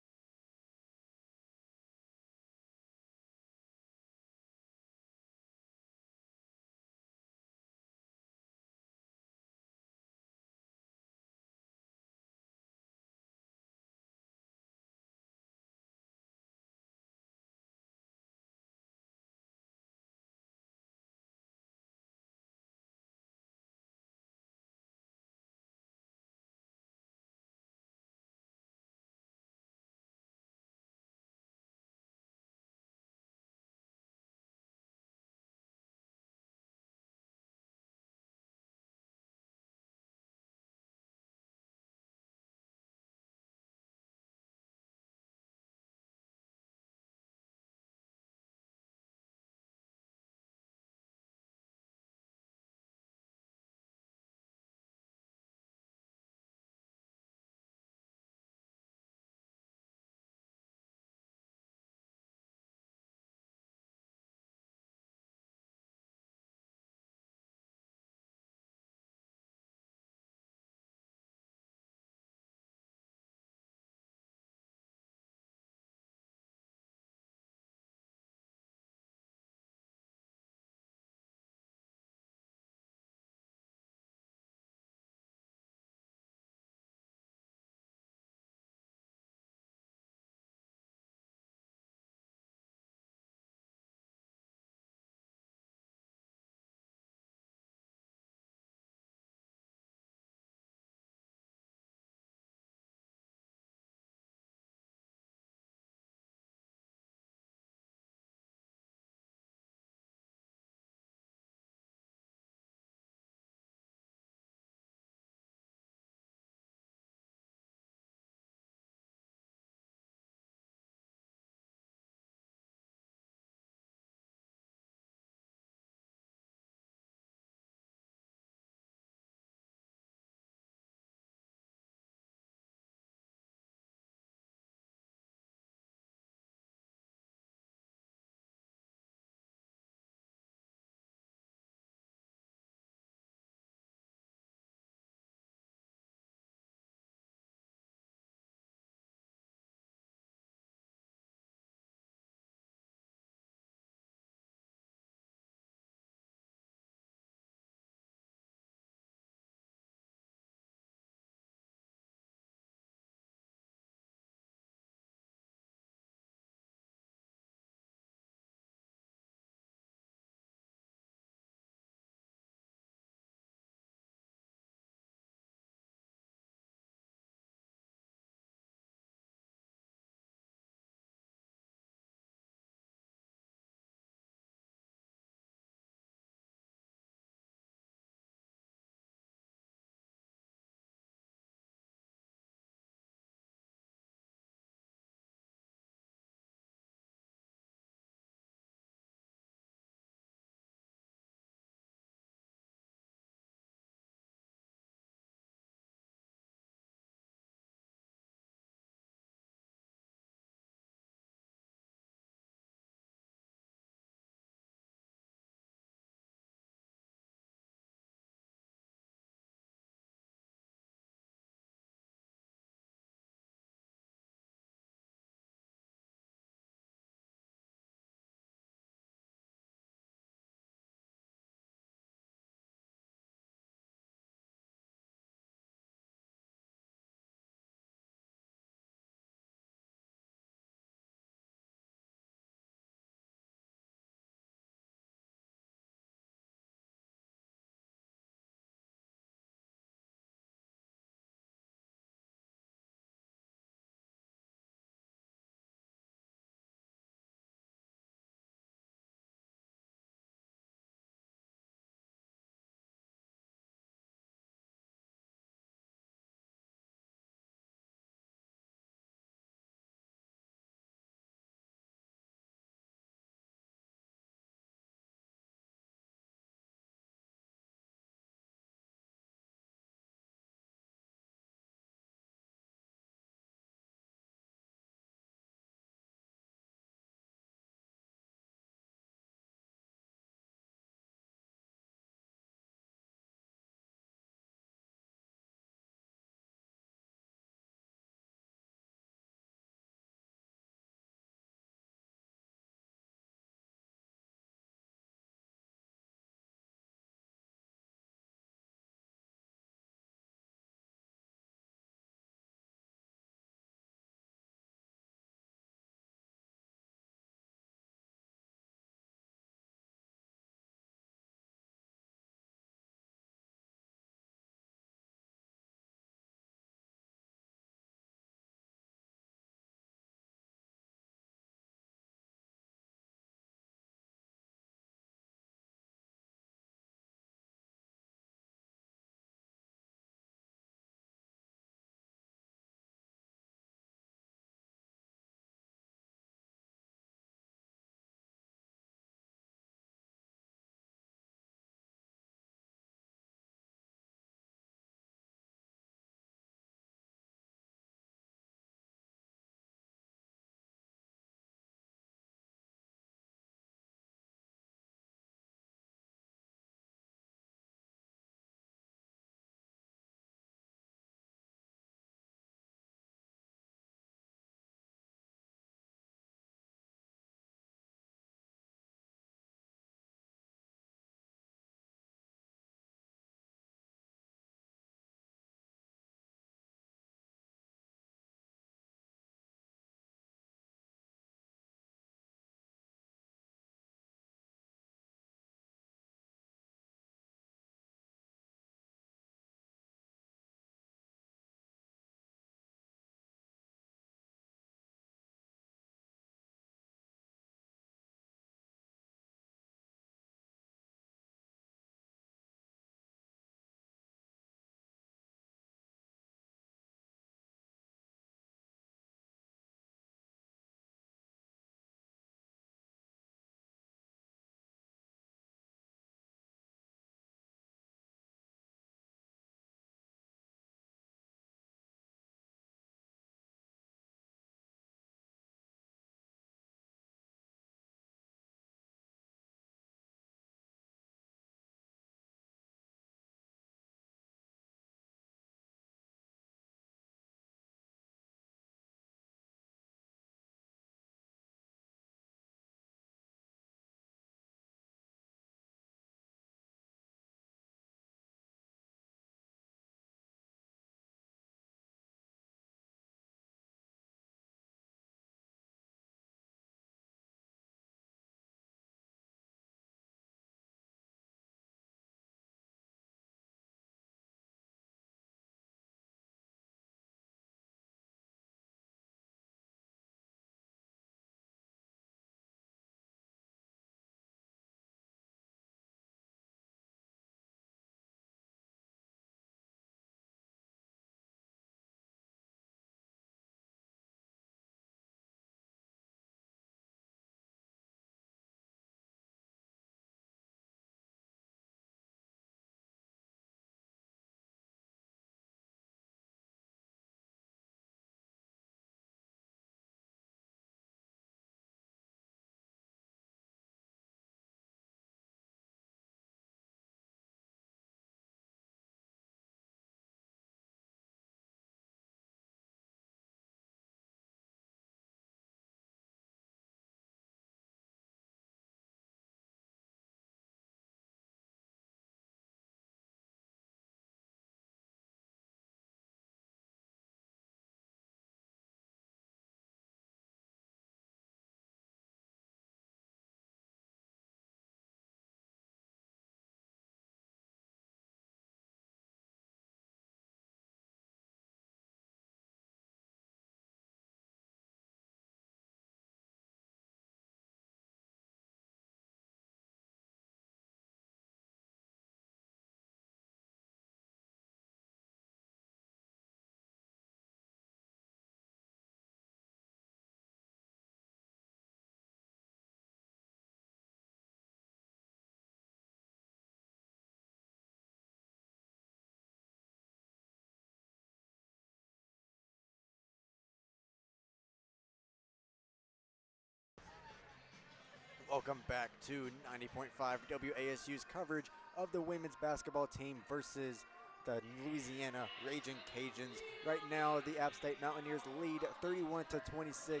Welcome back to 90.5 WASU's coverage of the women's basketball team versus the Louisiana Raging Cajuns. Right now, the App State Mountaineers lead 31-26.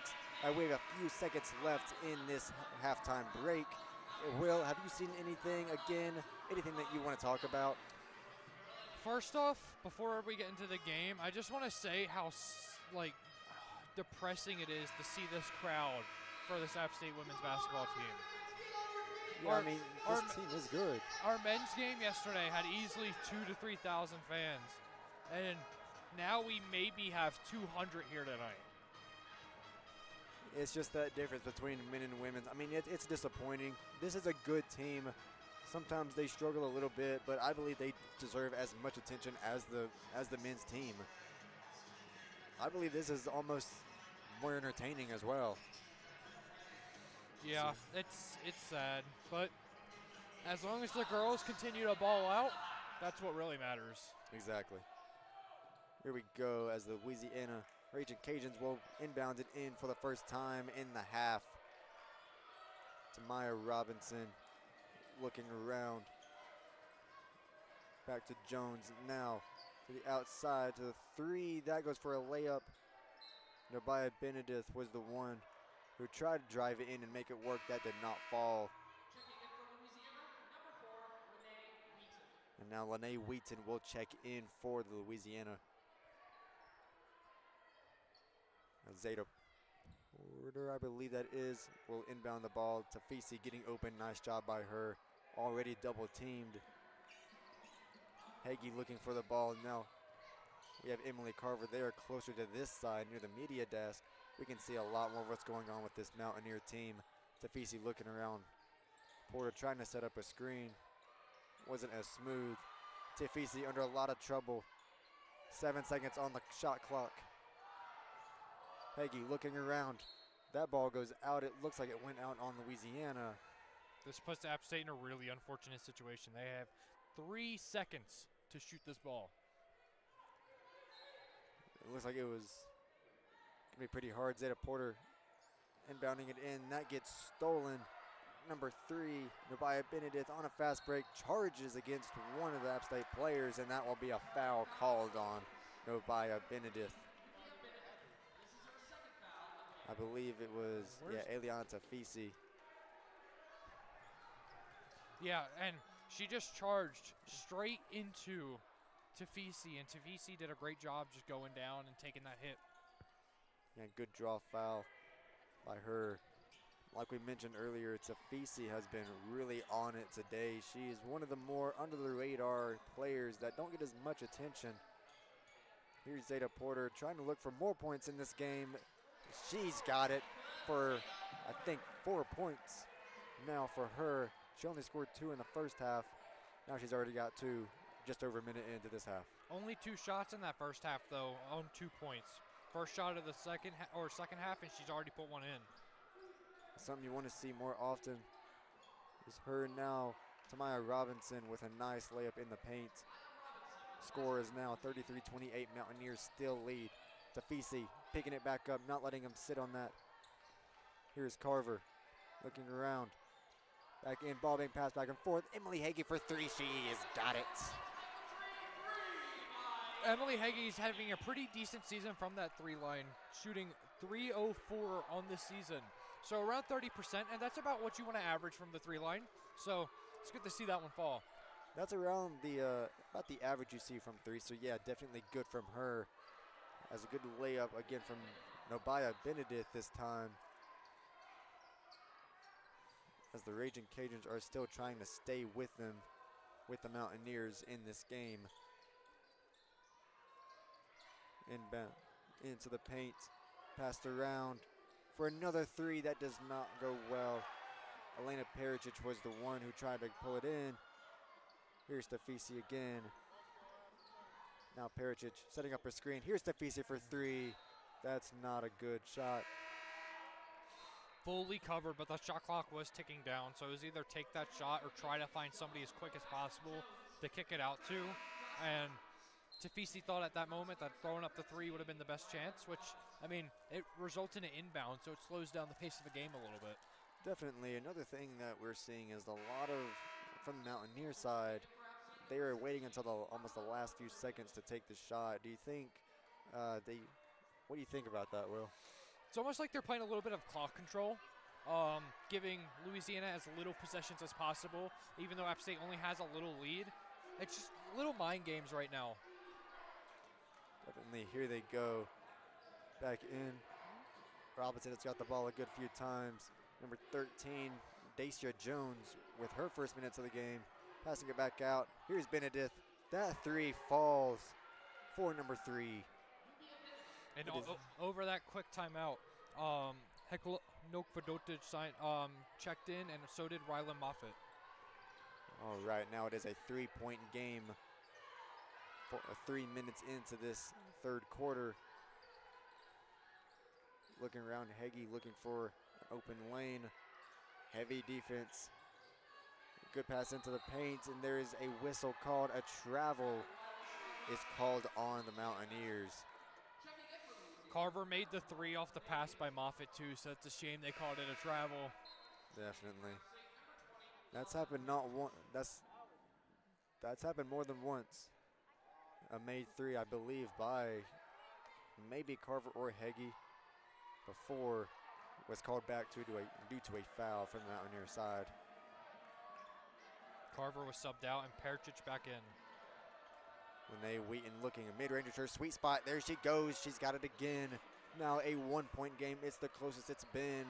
We have a few seconds left in this halftime break. Will, have you seen anything that you want to talk about? First off, before we get into the game, I just want to say how depressing it is to see this crowd for this App State women's basketball team. Yeah, this team is good. Our men's game yesterday had easily 2,000 to 3,000 fans, and now we maybe have 200 here tonight. It's just that difference between men and women. It's disappointing. This is a good team. Sometimes they struggle a little bit, but I believe they deserve as much attention as the men's team. I believe this is almost more entertaining as well. Yeah, it's sad, but as long as the girls continue to ball out, that's what really matters. Exactly. Here we go as the Louisiana Raging Cajuns will inbound it in for the first time in the half. To Maya Robinson looking around. Back to Jones now to the outside to the three. That goes for a layup. Nobiah Benedict was the one who tried to drive it in and make it work. That did not fall. And now Lene Wheaton will check in for the Louisiana. Zeta Porter, I believe that is, will inbound the ball. Tafisi getting open. Nice job by her. Already double teamed. Hagee looking for the ball. Now we have Emily Carver there closer to this side near the media desk. We can see a lot more of what's going on with this Mountaineer team. Tafisi looking around. Porter trying to set up a screen. Wasn't as smooth. Tafisi under a lot of trouble. 7 seconds on the shot clock. Hagee looking around. That ball goes out. It looks like it went out on Louisiana. This puts App State in a really unfortunate situation. They have 3 seconds to shoot this ball. It looks like it was going to be pretty hard. Zeta Porter inbounding it in. That gets stolen. Number 3, Nobiah Benedict on a fast break, charges against one of the App State players, and that will be a foul called on Nobiah Benedict. I believe it was, Eliana Tafisi. Yeah, and she just charged straight into Tafisi, and Tafisi did a great job just going down and taking that hit. Yeah, good draw foul by her. Like we mentioned earlier, Tafisi has been really on it today. She is one of the more under-the-radar players that don't get as much attention. Here's Zeta Porter trying to look for more points in this game. She's got it for, I think, 4 points now for her. She only scored 2 in the first half. Now she's already got 2 just over a minute into this half. Only 2 shots in that first half, though, on 2 points. First shot of the second half, and she's already put 1 in. Something you want to see more often is her now. Tamaya Robinson with a nice layup in the paint. Score is now 33-28. Mountaineers still lead. Tafisi picking it back up, not letting him sit on that. Here's Carver looking around. Back in, ball being passed back and forth. Emily Hagee for 3. She has got it. Emily Hagee's having a pretty decent season from that 3 line, shooting .304 on this season. So around 30%, and that's about what you want to average from the 3 line. So it's good to see that one fall. That's around about the average you see from 3. So yeah, definitely good from her. As a good layup again from Nobiah Benedict this time. As the Raging Cajuns are still trying to stay with them, with the Mountaineers in this game. Inbound into the paint, passed around for another 3. That does not go well. Elena Pericic was the one who tried to pull it in. Here's Tafisi again. Now Pericic setting up her screen. Here's Tafisi for 3. That's not a good shot. Fully covered, but the shot clock was ticking down, so it was either take that shot or try to find somebody as quick as possible to kick it out to. And Tafisi thought at that moment that throwing up the 3 would have been the best chance, which, it results in an inbound, so it slows down the pace of the game a little bit. Definitely. Another thing that we're seeing is a lot of, from the Mountaineer side, they were waiting until almost the last few seconds to take the shot. Do you think what do you think about that, Will? It's almost like they're playing a little bit of clock control, giving Louisiana as little possessions as possible, even though App State only has a little lead. It's just little mind games right now. Definitely. Here they go. Back in. Robinson has got the ball a good few times. Number 13, Dacia Jones with her first minutes of the game. Passing it back out. Here's Benedict. That three falls for number 3. And over that quick timeout, Hekla Nokvadotic checked in, and so did Rylan Moffitt. All right, now it is a 3-point game. 3 minutes into this third quarter. Looking around, Heggie looking for an open lane. Heavy defense. Good pass into the paint, and there is a whistle called. A travel is called on the Mountaineers. Carver made the 3 off the pass by Moffitt too, so it's a shame they called it a travel. Definitely. That's happened not one. That's happened more than once. A made 3, I believe, by maybe Carver or Heggie before was called back due to a foul from the Mountaineer side. Carver was subbed out and Perchich back in. Renee Wheaton looking a mid-range to her sweet spot. There she goes. She's got it again. Now a 1-point game. It's the closest it's been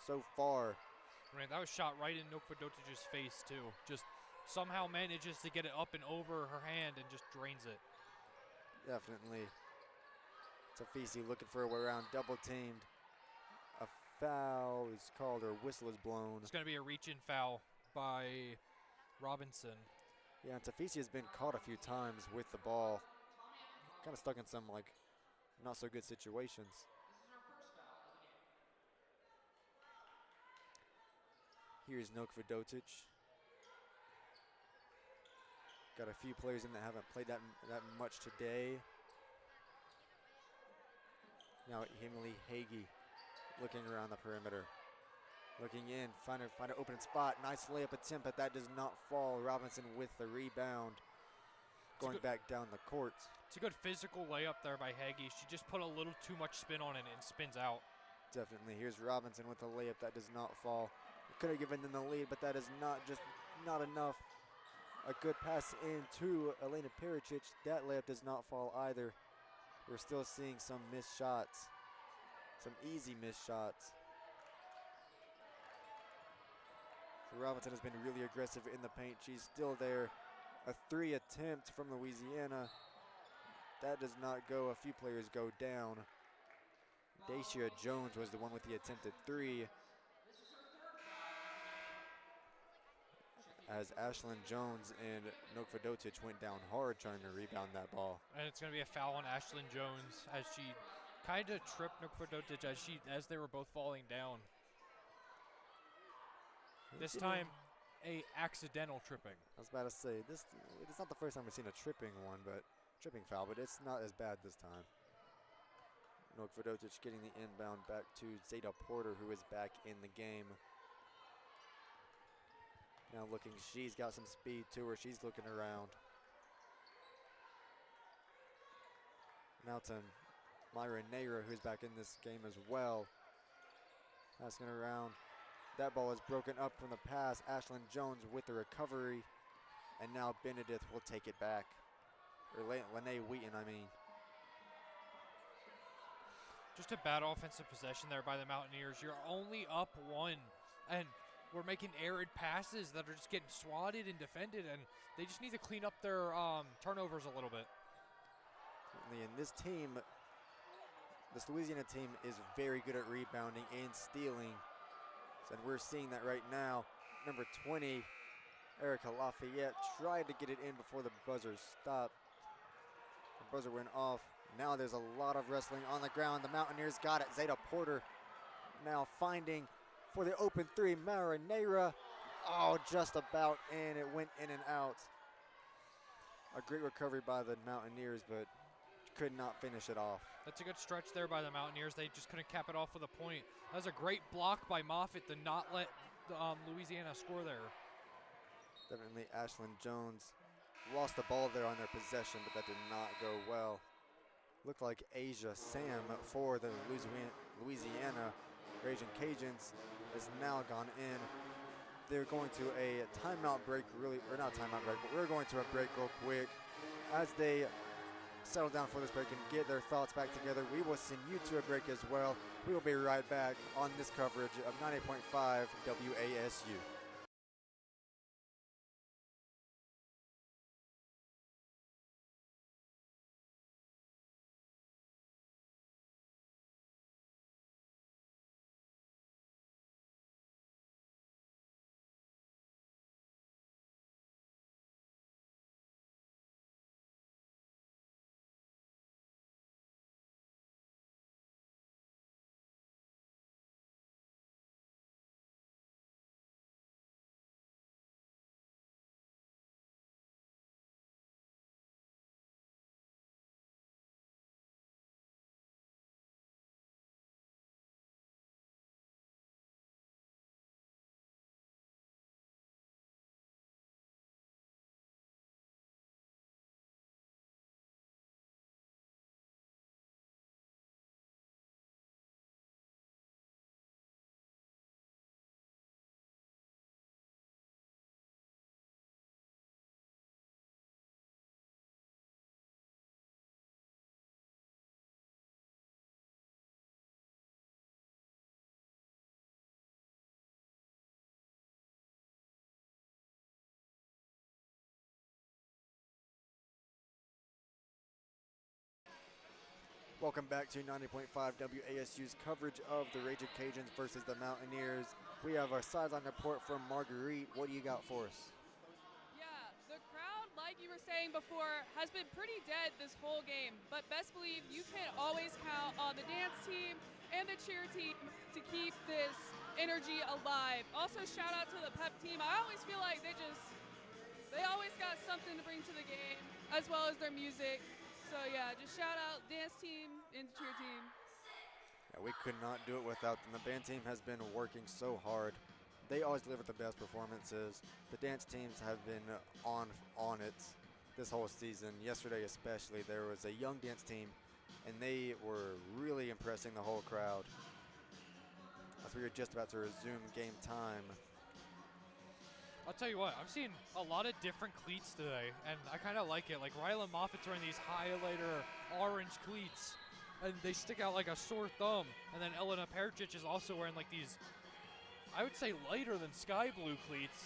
so far. Man, that was shot right in Nokvadotic's face too. Just somehow manages to get it up and over her hand and just drains it. Definitely. Tafisi looking for a way around. Double teamed. A foul is called, or whistle is blown. It's going to be a reach-in foul by Robinson. Yeah, and Tafisi has been caught a few times with the ball. Kind of stuck in some, not so good situations. Here's Nokvadotic. Got a few players in that haven't played that much today. Now Emily Hagee looking around the perimeter. Looking in, find an open spot. Nice layup attempt, but that does not fall. Robinson with the rebound. Going back down the court. It's a good physical layup there by Hagee. She just put a little too much spin on it and spins out. Definitely. Here's Robinson with a layup that does not fall. Could have given them the lead, but that is not enough. A good pass into Elena Pericic. That layup does not fall either. We're still seeing some missed shots. Some easy missed shots. So Robinson has been really aggressive in the paint. She's still there. A 3 attempt from Louisiana. That does not go. A few players go down. Dacia Jones was the one with the attempted 3. As Ashlyn Jones and Nokvadotic went down hard trying to rebound that ball. And it's going to be a foul on Ashlyn Jones as she kind of tripped Nokvadotic as they were both falling down. This time, a accidental tripping. I was about to say, it's not the first time we've seen a tripping foul, but it's not as bad this time. Nokvadotic getting the inbound back to Zeta Porter, who is back in the game. Now looking, she's got some speed to her. She's looking around. Now to Myra Neyra, who's back in this game as well. Passing around. That ball is broken up from the pass. Ashlyn Jones with the recovery. And now Benedict will take it back. Or Lene Wheaton, I mean. Just a bad offensive possession there by the Mountaineers. You're only up 1. And we're making arid passes that are just getting swatted and defended, and they just need to clean up their turnovers a little bit. And this Louisiana team is very good at rebounding and stealing. And we're seeing that right now. Number 20, Erica Lafayette, tried to get it in before the buzzer stopped. The buzzer went off. Now there's a lot of wrestling on the ground. The Mountaineers got it. Zeta Porter now finding for the open 3, Marinera. Oh, just about in. It went in and out. A great recovery by the Mountaineers, but could not finish it off. That's a good stretch there by the Mountaineers. They just couldn't cap it off with a point. That was a great block by Moffitt to not let Louisiana score there. Definitely Ashlyn Jones lost the ball there on their possession, but that did not go well. Looked like Asia Sam for the Louisiana Raging Cajuns has now gone in. They're going to a timeout break, or not timeout break, but we're going to a break real quick. As they settle down for this break and get their thoughts back together, we will send you to a break as well. We will be right back on this coverage of 98.5 WASU. Welcome back to 90.5 WASU's coverage of the Raging Cajuns versus the Mountaineers. We have our sideline report from Marguerite. What do you got for us? Yeah, the crowd, like you were saying before, has been pretty dead this whole game. But best believe you can always count on the dance team and the cheer team to keep this energy alive. Also, shout out to the pep team. I always feel like they always got something to bring to the game, as well as their music. So yeah, just shout out dance team and the cheer team. Yeah, we could not do it without them. The band team has been working so hard. They always deliver the best performances. The dance teams have been on it this whole season. Yesterday especially, there was a young dance team, and they were really impressing the whole crowd. As we were just about to resume game time. I'll tell you what, I'm seeing a lot of different cleats today, and I kind of like it. Like Rylan Moffitt's wearing these highlighter orange cleats, and they stick out like a sore thumb. And then Elena Percic is also wearing like these, I would say lighter than sky blue cleats.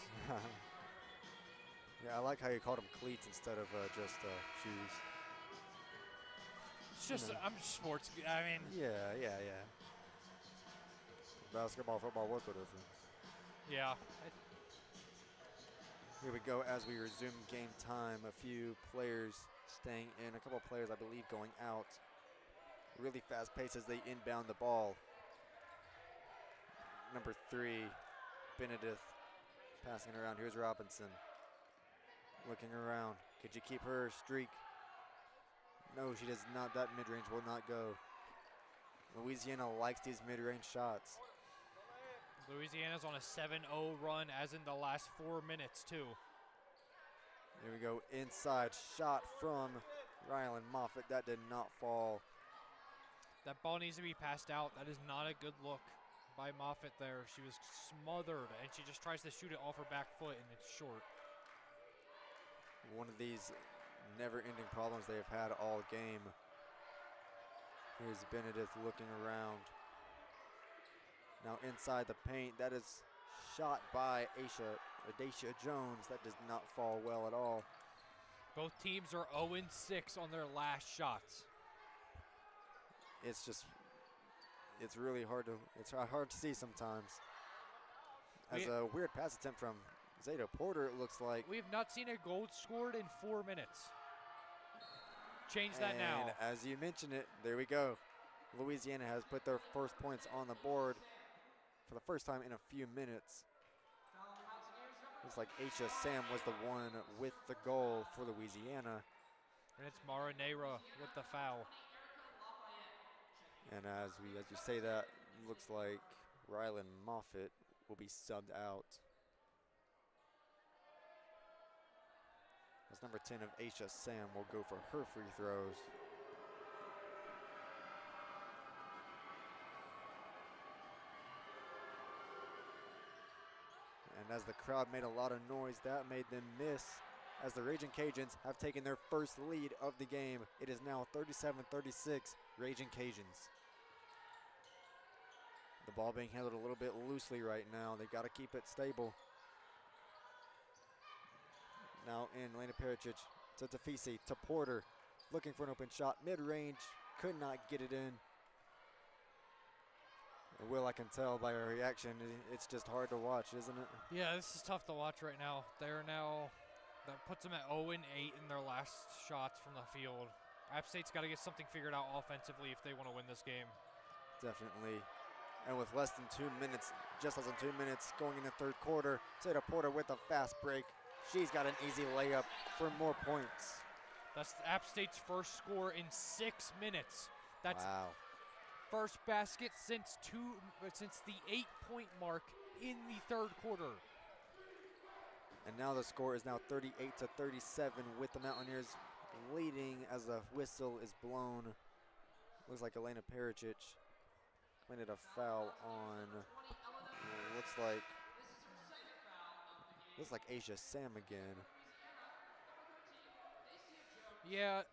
Yeah, I like how you called them cleats instead of just shoes. It's just, I'm sports, I mean. Yeah. Basketball, football, what's the difference? Yeah. Here we go as we resume game time. A few players staying in, a couple players, I believe, going out. Really fast pace as they inbound the ball. Number 3, Benedict, passing it around. Here's Robinson. Looking around. Could you keep her streak? No, she does not. That mid-range will not go. Louisiana likes these mid-range shots. Louisiana's on a 7-0 run, as in the last 4 minutes, too. Here we go, inside shot from Rylan Moffitt. That did not fall. That ball needs to be passed out. That is not a good look by Moffitt there. She was smothered, and she just tries to shoot it off her back foot, and it's short. One of these never-ending problems they have had all game. Here's Benedict looking around. Now inside the paint, that is shot by Adacia Jones. That does not fall well at all. Both teams are 0-6 on their last shots. It's really hard to see sometimes. As a weird pass attempt from Zeta Porter, it looks like. We have not seen a goal scored in 4 minutes. Change that now. And as you mentioned it, there we go. Louisiana has put their first points on the board for the first time in a few minutes. Looks like Aisha Sam was the one with the goal for Louisiana. And it's Marinera with the foul. And as you say that, looks like Rylan Moffitt will be subbed out. As number 10 of Aisha Sam will go for her free throws. And as the crowd made a lot of noise, that made them miss. As the Raging Cajuns have taken their first lead of the game. It is now 37-36, Raging Cajuns. The ball being handled a little bit loosely right now. They got to keep it stable. Now in, Lena Pericic to Tafisi, to Porter, looking for an open shot, mid-range, could not get it in. And Will, I can tell by her reaction, it's just hard to watch, isn't it? Yeah, this is tough to watch right now. That puts them at 0-8 in their last shots from the field. App State's got to get something figured out offensively if they want to win this game. Definitely. And with less than 2 minutes, just less than 2 minutes going in the third quarter, Zeta Porter with a fast break. She's got an easy layup for more points. That's App State's first score in 6 minutes. That's wow. First basket since the 8-point mark in the third quarter. And now the score is now 38-37 with the Mountaineers leading as the whistle is blown. Looks like Elena Pericic committed a foul on, looks like Aisha Sam again. Yeah,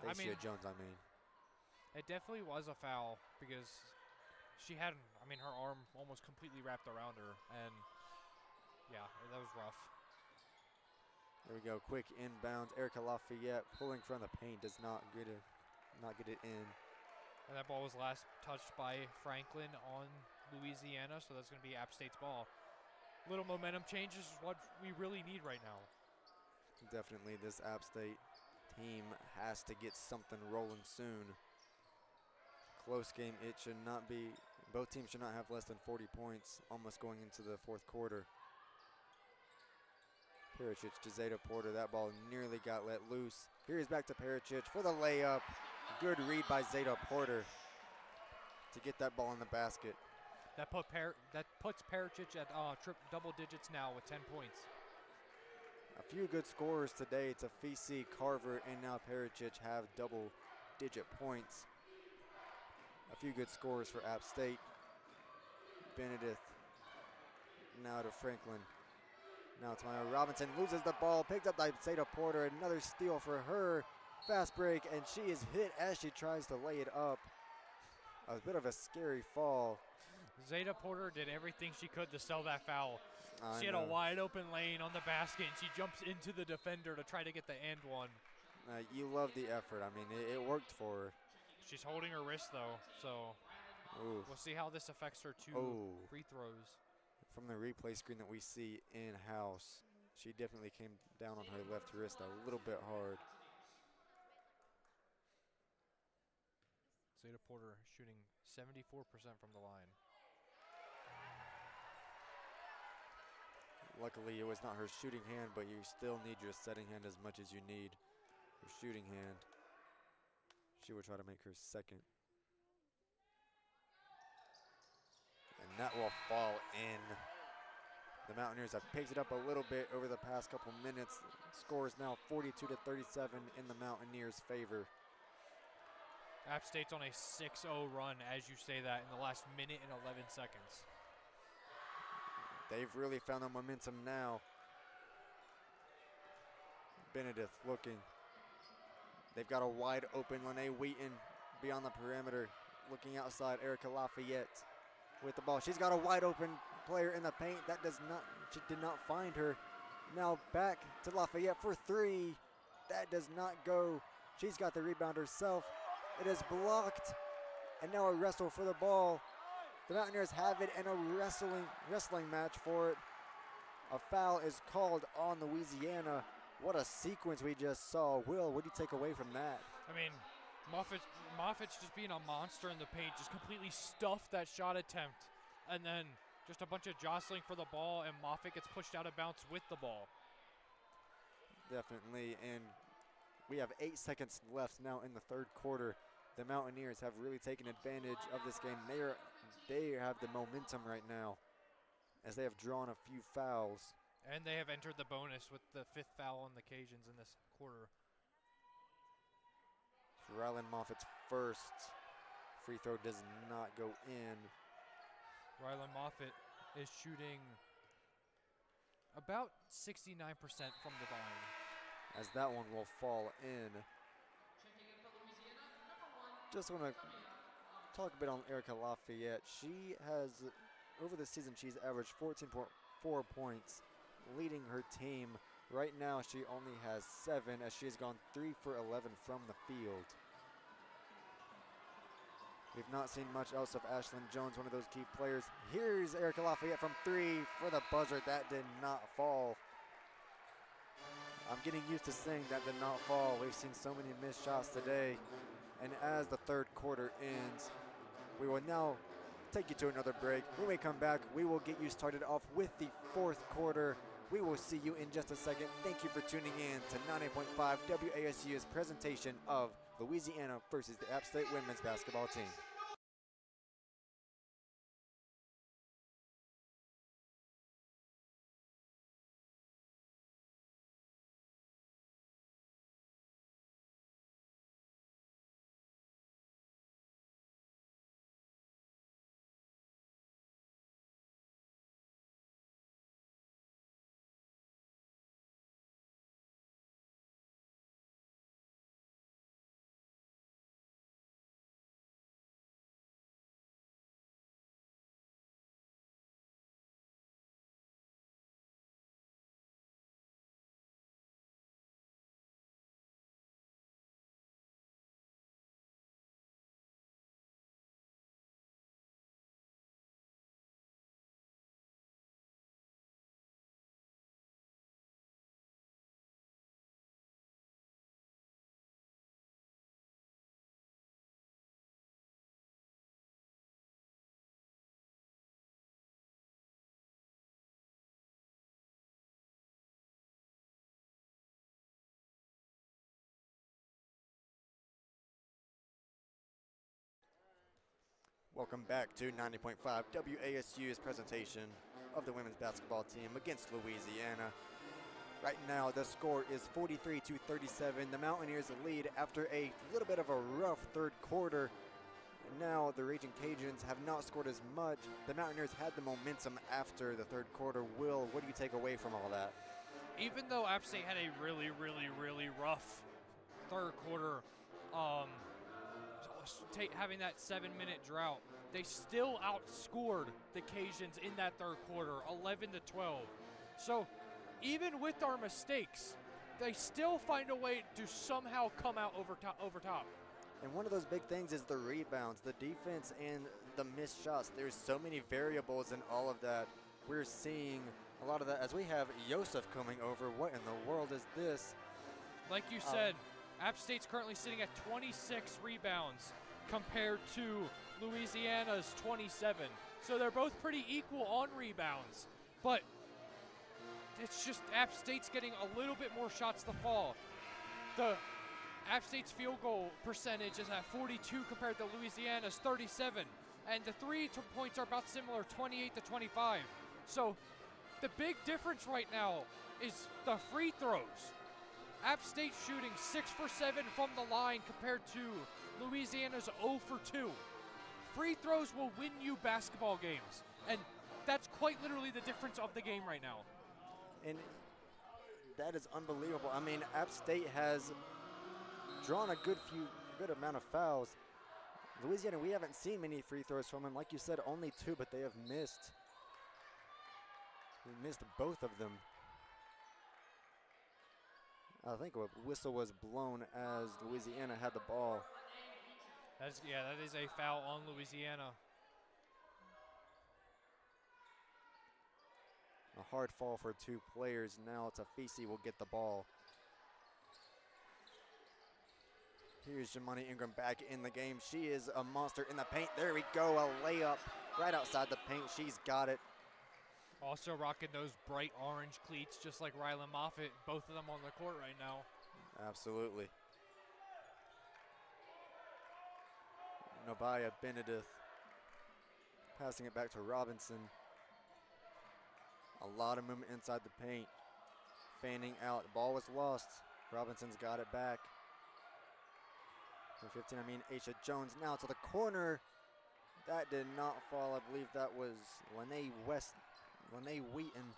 Dacia Jones, I mean. It definitely was a foul because she had, her arm almost completely wrapped around her, and yeah, that was rough. There we go, quick inbound. Erica Lafayette pulling from the paint, does not get it in. And that ball was last touched by Franklin on Louisiana, so that's going to be App State's ball. Little momentum change is what we really need right now. Definitely, this App State team has to get something rolling soon. Close game, it should not be. Both teams should not have less than 40 points almost going into the fourth quarter. Pericic to Zeta Porter. That ball nearly got let loose. Here's back to Pericic for the layup. Good read by Zeta Porter to get that ball in the basket. That puts Pericic at double digits now with 10 points. A few good scorers today. Tafisi, Carver, and now Pericic have double-digit points. A few good scores for App State. Benedict now to Franklin. Now to Maya Robinson, loses the ball, picked up by Zeta Porter, another steal for her. Fast break, and she is hit as she tries to lay it up. A bit of a scary fall. Zeta Porter did everything she could to sell that foul. She had a wide open lane on the basket, and she jumps into the defender to try to get the and one. You love the effort. I mean, it worked for her. She's holding her wrist, though, so Ooh. we'll see how this affects her two free throws. From the replay screen that we see in-house, she definitely came down on her left wrist a little bit hard. Zeta Porter shooting 74% from the line. Luckily, it was not her shooting hand, but you still need your setting hand as much as you need your shooting hand. She will try to make her second. And that will fall in. The Mountaineers have picked it up a little bit over the past couple minutes. Score is now 42-37 in the Mountaineers' favor. App State's on a 6-0 run, as you say that, in the last minute and 11 seconds. They've really found the momentum now. Benedict looking. They've got a wide open Lene Wheaton beyond the perimeter. Looking outside, Erica Lafayette with the ball. She's got a wide open player in the paint. She did not find her. Now back to Lafayette for three. That does not go. She's got the rebound herself. It is blocked. And now a wrestle for the ball. The Mountaineers have it in a wrestling match for it. A foul is called on Louisiana. What a sequence we just saw. Will, what do you take away from that? I mean, Moffitt's just being a monster in the paint, just completely stuffed that shot attempt. And then just a bunch of jostling for the ball, and Moffitt gets pushed out of bounds with the ball. Definitely, and We have 8 seconds left now in the third quarter. The Mountaineers have really taken advantage of this game. They have the momentum right now as they have drawn a few fouls. And they have entered the bonus with the 5th foul on the Cajuns in this quarter. Rylan Moffitt's first free throw does not go in. Rylan Moffitt is shooting about 69% from the line. As that one will fall in. Just want to talk a bit on Erica Lafayette. She has, over the season, she's averaged 14.4 points, leading her team. Right now, she only has 7, as she has gone 3 for 11 from the field. We've not seen much else of Ashlyn Jones, one of those key players. Here's Erica Lafayette from 3 for the buzzer. That did not fall. I'm getting used to saying that did not fall. We've seen so many missed shots today. And as the third quarter ends, we will now take you to another break. When we come back, we will get you started off with the fourth quarter. We will see you in just a second. Thank you for tuning in to 90.5 WASU's presentation of Louisiana versus the App State women's basketball team. Welcome back to 90.5 WASU's presentation of the women's basketball team against Louisiana. Right now, the score is 43-37. The Mountaineers lead after a little bit of a rough third quarter. And now the Raging Cajuns have not scored as much. The Mountaineers had the momentum after the third quarter. Will, what do you take away from all that? Even though App State had a really, really, really rough third quarter, having that 7-minute drought, they still outscored the Cajuns in that third quarter, 11-12. So even with our mistakes, they still find a way to somehow come out over top. And one of those big things is the rebounds, the defense, and the missed shots. There's so many variables in all of that. We're seeing a lot of that as we have Yosef coming over. What in the world is this? Like you said, App State's currently sitting at 26 rebounds compared to Louisiana's 27. So they're both pretty equal on rebounds, but it's just App State's getting a little bit more shots to fall. The App State's field goal percentage is at 42 compared to Louisiana's 37, and the 3 points are about similar, 28-25. So the big difference right now is the free throws. App State shooting 6 for 7 from the line compared to Louisiana's 0 for 2. Free throws will win you basketball games, and that's quite literally the difference of the game right now. And that is unbelievable. I mean, App State has drawn a good amount of fouls. Louisiana, we haven't seen many free throws from them. Like you said, only 2, but they have missed. We missed both of them. I think a whistle was blown as Louisiana had the ball. That is a foul on Louisiana. A hard fall for 2 players. Now Tafisi will get the ball. Here's Jamani Ingram back in the game. She is a monster in the paint. There we go, a layup right outside the paint. She's got it. Also rocking those bright orange cleats just like Rylan Moffitt. Both of them on the court right now. Absolutely. Nobaya Benedict passing it back to Robinson. A lot of movement inside the paint. Fanning out. The ball was lost. Robinson's got it back. For 15, Aisha Jones now to the corner. That did not fall. I believe that was Lene Wheaton.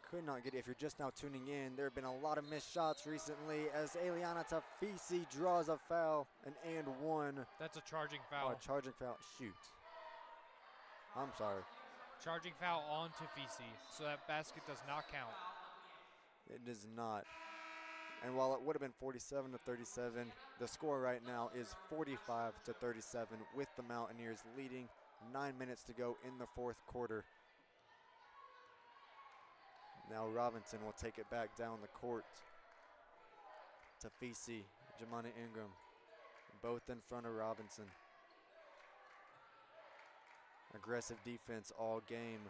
Could not get it. If you're just now tuning in, there have been a lot of missed shots recently as Eliana Tafisi draws a foul, an and one. That's a charging foul. Oh, a charging foul. Shoot. I'm sorry. Charging foul on Tafisi, so that basket does not count. It does not. And while it would have been 47 to 37, the score right now is 45 to 37 with the Mountaineers leading. 9 minutes to go in the fourth quarter. Now Robinson will take it back down the court. Tafisi, Jamani Ingram, both in front of Robinson. Aggressive defense all game.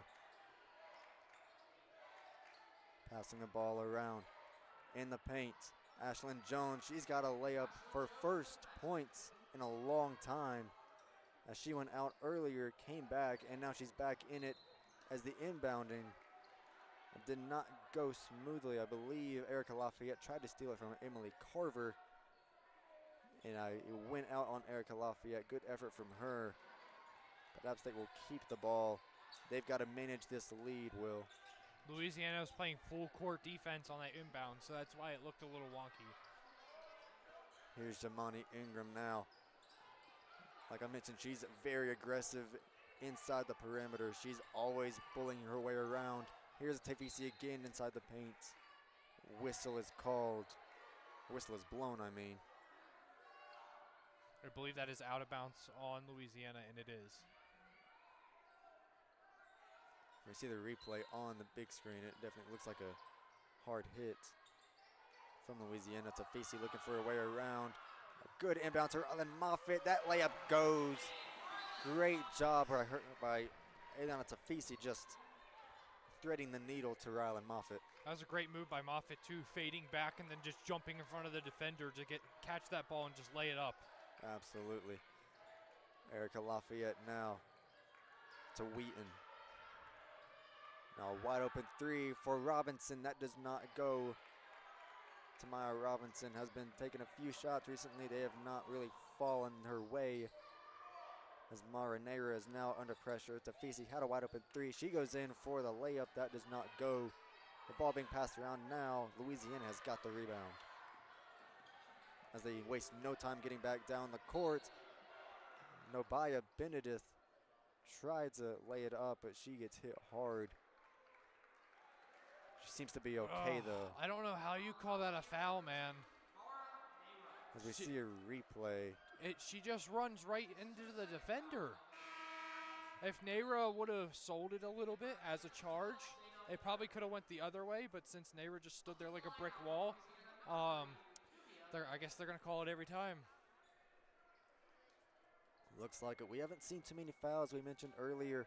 Passing the ball around. In the paint, Ashlyn Jones, she's got a layup for first points in a long time. As she went out earlier, came back, and now she's back in it as the inbounding did not go smoothly. I believe Erica Lafayette tried to steal it from Emily Carver, and it went out on Erica Lafayette. Good effort from her, but App State will keep the ball. They've got to manage this lead, Will. Louisiana was playing full court defense on that inbound, so that's why it looked a little wonky. Here's Jamani Ingram now. Like I mentioned, she's very aggressive inside the perimeter. She's always bullying her way around. Here's Tafisi again inside the paint. Whistle is called. Whistle is blown, I mean. I believe that is out of bounds on Louisiana, and it is. We see the replay on the big screen. It definitely looks like a hard hit from Louisiana. Tafisi looking for a way around. A good inbound to Rylan Moffitt. That layup goes. Great job by Eliana Tafisi, just threading the needle to Rylan Moffitt. That was a great move by Moffitt too, fading back and then just jumping in front of the defender to catch that ball and just lay it up. Absolutely. Erica Lafayette now to Wheaton. Now a wide open three for Robinson. That does not go. Tamaya Robinson has been taking a few shots recently. They have not really fallen her way. As Mara Neira is now under pressure. Tafisi had a wide open three. She goes in for the layup. That does not go. The ball being passed around now. Louisiana has got the rebound. As they waste no time getting back down the court. Nobaya Benedict tried to lay it up, but she gets hit hard. She seems to be okay, though. I don't know how you call that a foul, man. As we see a replay. She just runs right into the defender. If Neira would have sold it a little bit as a charge, it probably could have went the other way, but since Neira just stood there like a brick wall, I guess they're going to call it every time. Looks like it. We haven't seen too many fouls. We mentioned earlier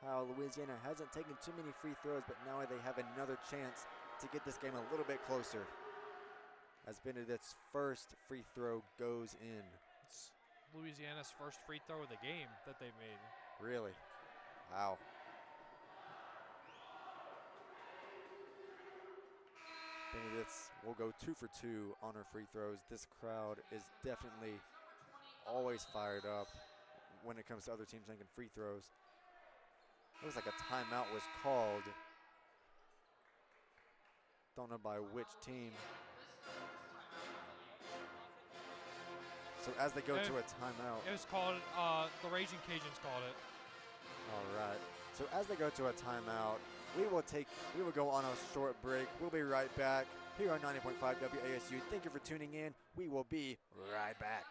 how Louisiana hasn't taken too many free throws, but now they have another chance to get this game a little bit closer. As Benedict's first free throw goes in. It's Louisiana's first free throw of the game that they made. Really? Wow. Benedict will go 2 for 2 on her free throws. This crowd is definitely always fired up when it comes to other teams making free throws. Looks like a timeout was called. Don't know by which team. So as they go to a timeout. It was called, the Raging Cajuns called it. All right. So as they go to a timeout, we will go on a short break. We'll be right back here on 90.5 WASU. Thank you for tuning in. We will be right back.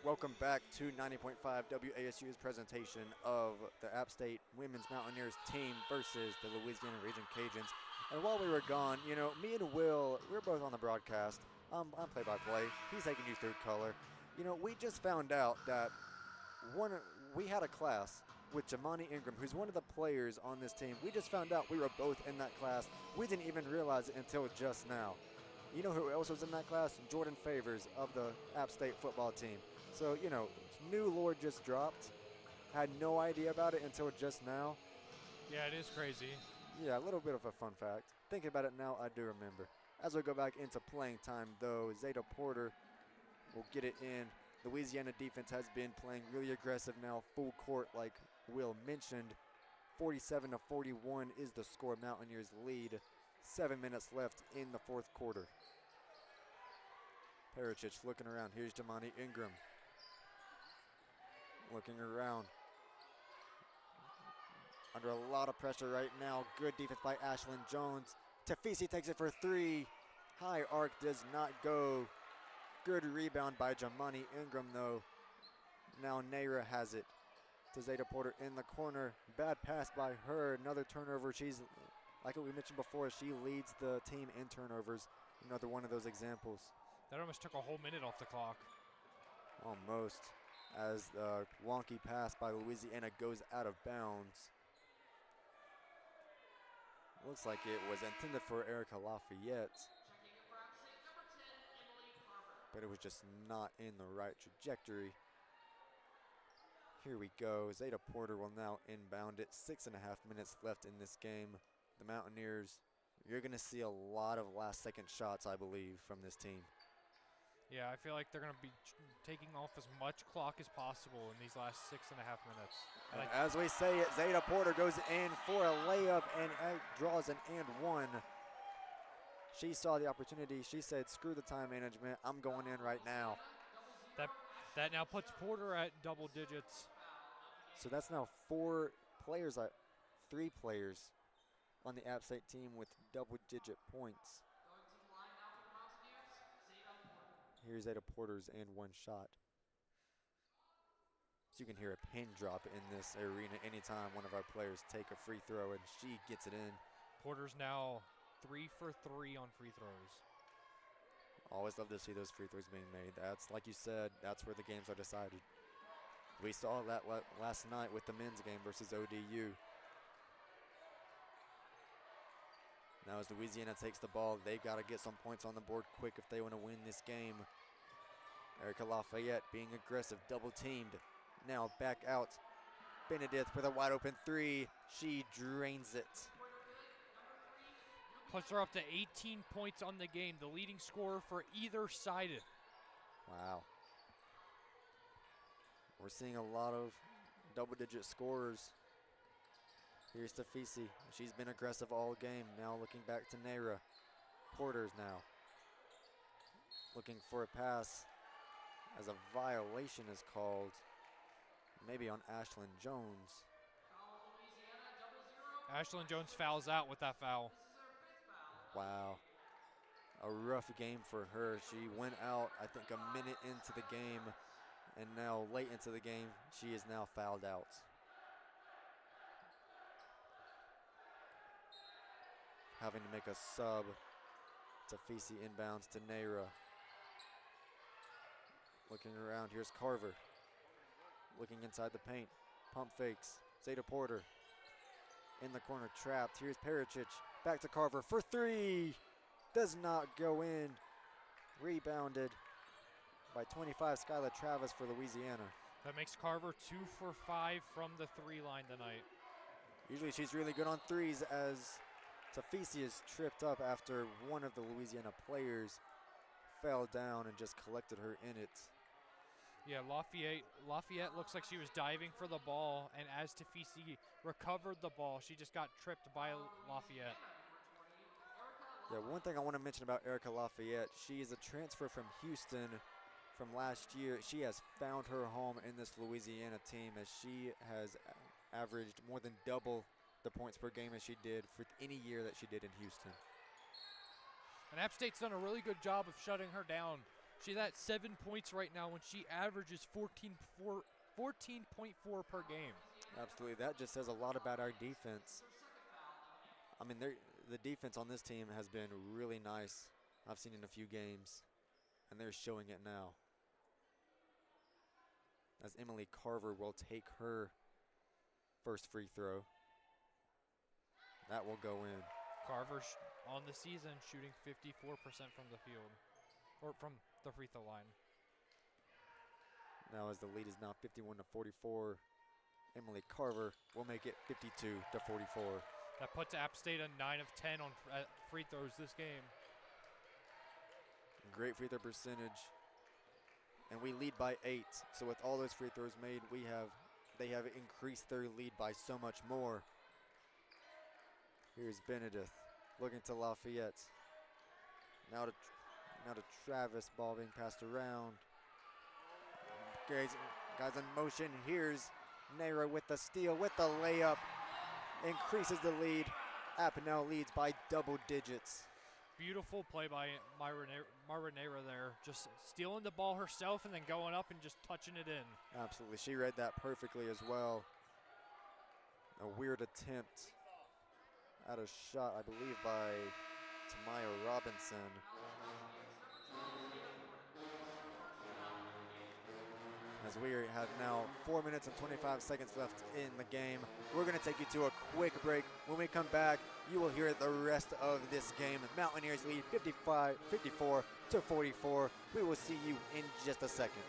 Welcome back to 90.5 WASU's presentation of the App State Women's Mountaineers team versus the Louisiana Region Cajuns. And while we were gone, you know, me and Will, we were both on the broadcast. I'm play-by-play. He's taking you through color. You know, we just found out that we had a class with Jamani Ingram, who's one of the players on this team. We just found out we were both in that class. We didn't even realize it until just now. You know who else was in that class? Jordan Favors of the App State football team. So, you know, new Lord just dropped. Had no idea about it until just now. Yeah, it is crazy. Yeah, a little bit of a fun fact. Thinking about it now, I do remember. As we go back into playing time, though, Zeta Porter will get it in. Louisiana defense has been playing really aggressive now, full court like Will mentioned. 47-41 is the score. Mountaineers lead. 7 minutes left in the fourth quarter. Pericic looking around. Here's Jamani Ingram. Looking around. Under a lot of pressure right now. Good defense by Ashlyn Jones. Tafisi takes it for three. High arc does not go. Good rebound by Jamani Ingram though. Now Naira has it to Zeta Porter in the corner. Bad pass by her. Another turnover. She's, like what we mentioned before, she leads the team in turnovers. Another one of those examples. That almost took a whole minute off the clock. Almost. As the wonky pass by Louisiana goes out of bounds. Looks like it was intended for Erica Lafayette. But it was just not in the right trajectory. Here we go. Zeta Porter will now inbound it. 6.5 minutes left in this game. The Mountaineers, you're going to see a lot of last-second shots, I believe, from this team. Yeah, I feel like they're going to be taking off as much clock as possible in these last 6.5 minutes. And as we say it, Zeta Porter goes in for a layup and draws an and one. She saw the opportunity. She said, screw the time management. I'm going in right now. That now puts Porter at double digits. So that's now three players on the App State team with double-digit points. Here's Zeta Porter's and one shot. So you can hear a pin drop in this arena anytime one of our players take a free throw, and she gets it in. Porter's now 3 for 3 on free throws. Always love to see those free throws being made. That's, like you said, that's where the games are decided. We saw that last night with the men's game versus ODU. Now as Louisiana takes the ball, they've got to get some points on the board quick if they want to win this game. Erica Lafayette being aggressive, double teamed. Now back out. Benedict with a wide open three. She drains it. Puts her up to 18 points on the game, the leading scorer for either side. Wow. We're seeing a lot of double-digit scorers. Here's Tafisi. She's been aggressive all game. Now looking back to Naira. Porter's now looking for a pass as a violation is called. Maybe on Ashlyn Jones. Ashlyn Jones fouls out with that foul. Wow. A rough game for her. She went out, I think, a minute into the game. And now late into the game, she is now fouled out. Having to make a sub. Tafisi inbounds to Naira. Looking around, here's Carver. Looking inside the paint. Pump fakes. Zeta Porter in the corner, trapped. Here's Pericic. Back to Carver for three. Does not go in. Rebounded by 25, Skylar Travis for Louisiana. That makes Carver 2 for 5 from the three line tonight. Usually she's really good on threes, as Tafisi is tripped up after one of the Louisiana players fell down and just collected her in it. Yeah, Lafayette looks like she was diving for the ball, and as Tafisi recovered the ball, she just got tripped by Lafayette. Yeah, one thing I want to mention about Erica Lafayette, she is a transfer from Houston from last year. She has found her home in this Louisiana team, as she has averaged more than double the points per game as she did for any year that she did in Houston. And App State's done a really good job of shutting her down She's at 7 points right now when she averages 14.4 per game. Absolutely. That just says a lot about our defense. I mean, the defense on this team has been really nice. I've seen in a few games, and they're showing it now. As Emily Carver will take her first free throw. That will go in. Carver on the season shooting 54% from the field, or from the free throw line. Now as the lead is now 51 to 44, Emily Carver will make it 52 to 44. That puts App State a 9 of 10 on free throws this game. Great free throw percentage. And we lead by 8. So with all those free throws made, they have increased their lead by so much more. Here's Benedict looking to Lafayette. Now to Travis, ball being passed around. Guys in motion. Here's Nera with the steal, with the layup. Increases the lead. App now leads by double digits. Beautiful play by Myra Nera there. Just stealing the ball herself and then going up and just touching it in. Absolutely. She read that perfectly as well. A weird attempt at a shot, I believe, by Tamaya Robinson. As we have now 4 minutes and 25 seconds left in the game. We're going to take you to a quick break. When we come back, you will hear the rest of this game. Mountaineers lead 54 to 44. We will see you in just a second.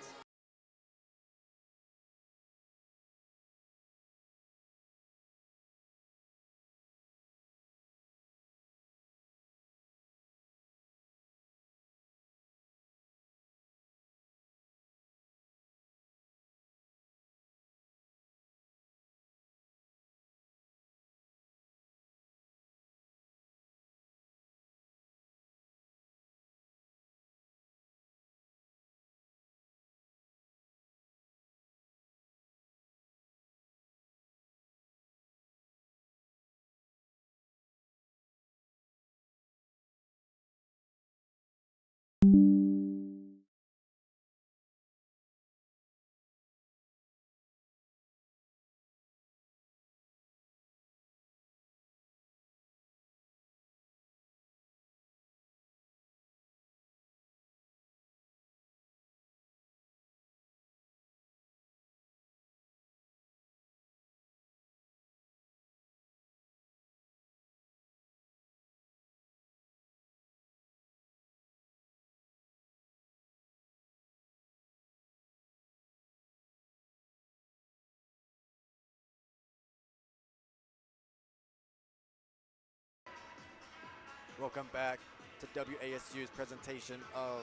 Welcome back to WASU's presentation of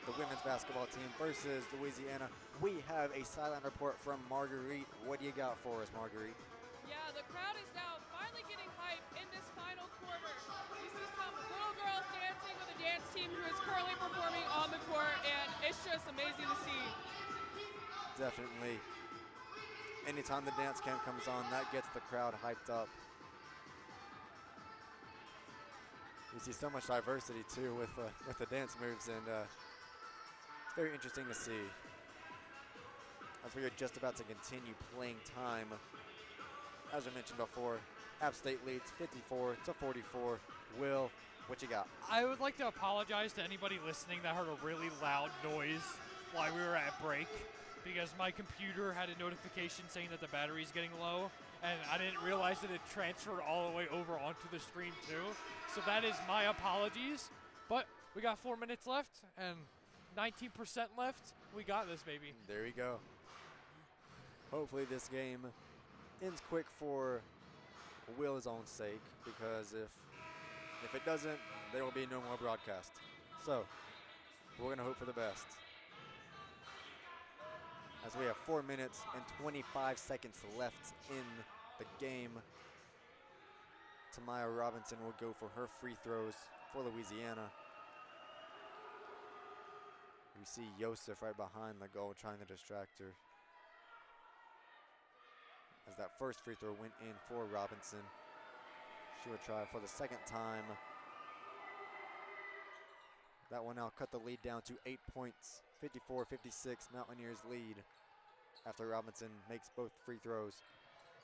the women's basketball team versus Louisiana. We have a sideline report from Marguerite. What do you got for us, Marguerite? Yeah, the crowd is now finally getting hype in this final quarter. You see some little girls dancing with a dance team who is currently performing on the court, and it's just amazing to see. Definitely. Anytime the dance camp comes on, that gets the crowd hyped up. We see so much diversity too with the dance moves, and it's very interesting to see. As we are just about to continue playing time, as I mentioned before, App State leads 54 to 44. Will, what you got? I would like to apologize to anybody listening that heard a really loud noise while we were at break, because my computer had a notification saying that the battery's getting low, and I didn't realize that it transferred all the way over onto the stream too. So that is my apologies. But we got 4 minutes left and 19% left. We got this, baby. There you go. Hopefully this game ends quick for Will's own sake, because if it doesn't, there will be no more broadcast. So we're going to hope for the best. As we have 4 minutes and 25 seconds left in the game, Tamaya Robinson will go for her free throws for Louisiana. We see Yosef right behind the goal trying to distract her. As that first free throw went in for Robinson. She will try for the second time. That will now cut the lead down to 8 points. 54-56 Mountaineers lead after Robinson makes both free throws.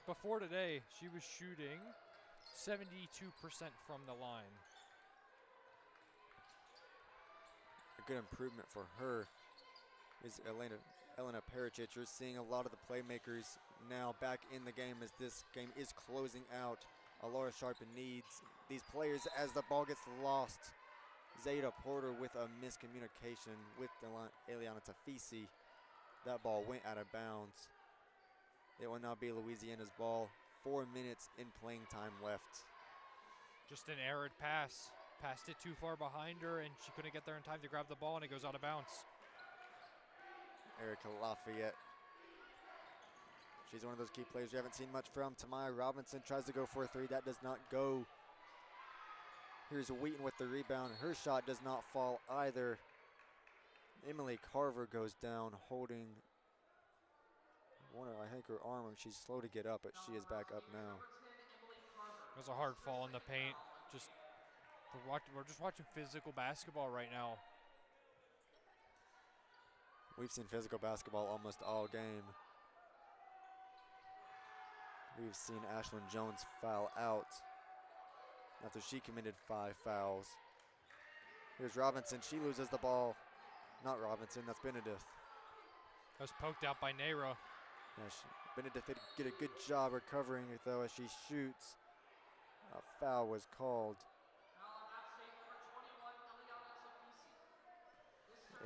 Before today, she was shooting 72% from the line. A good improvement for her is Elena Pericic. You're seeing a lot of the playmakers now back in the game as this game is closing out. Alora Sharpen needs these players as the ball gets lost. Zeta Porter with a miscommunication with Eliana Tafisi. That ball went out of bounds. It will now be Louisiana's ball. 4 minutes in playing time left. Just an errant pass. Passed it too far behind her, and she couldn't get there in time to grab the ball, and it goes out of bounds. Erica Lafayette. She's one of those key players we haven't seen much from. Tamaya Robinson tries to go for a three. That does not go. Here's Wheaton with the rebound. Her shot does not fall either. Emily Carver goes down holding I think her arm, and she's slow to get up, but she is back up now. It was a hard fall in the paint. We're just watching physical basketball right now. We've seen physical basketball almost all game. We've seen Ashlyn Jones foul out after she committed 5 fouls. Here's Robinson. She loses the ball. Not Robinson, that's Benedict. That was poked out by Neyra. Yeah, Benedict did a good job recovering it though as she shoots. A foul was called.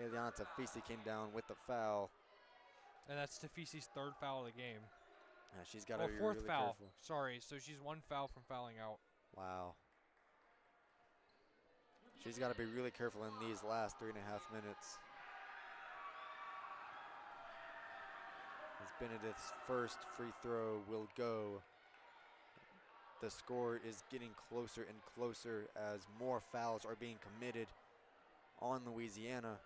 Eliana Tafisi came down with the foul. And that's Tafisi's 3rd foul of the game. Yeah, she's got to be fourth really foul. careful. Sorry, so she's 1 foul from fouling out. Wow. She's got to be really careful in these last 3.5 minutes. As Benedict's first free throw will go. The score is getting closer and closer as more fouls are being committed on Louisiana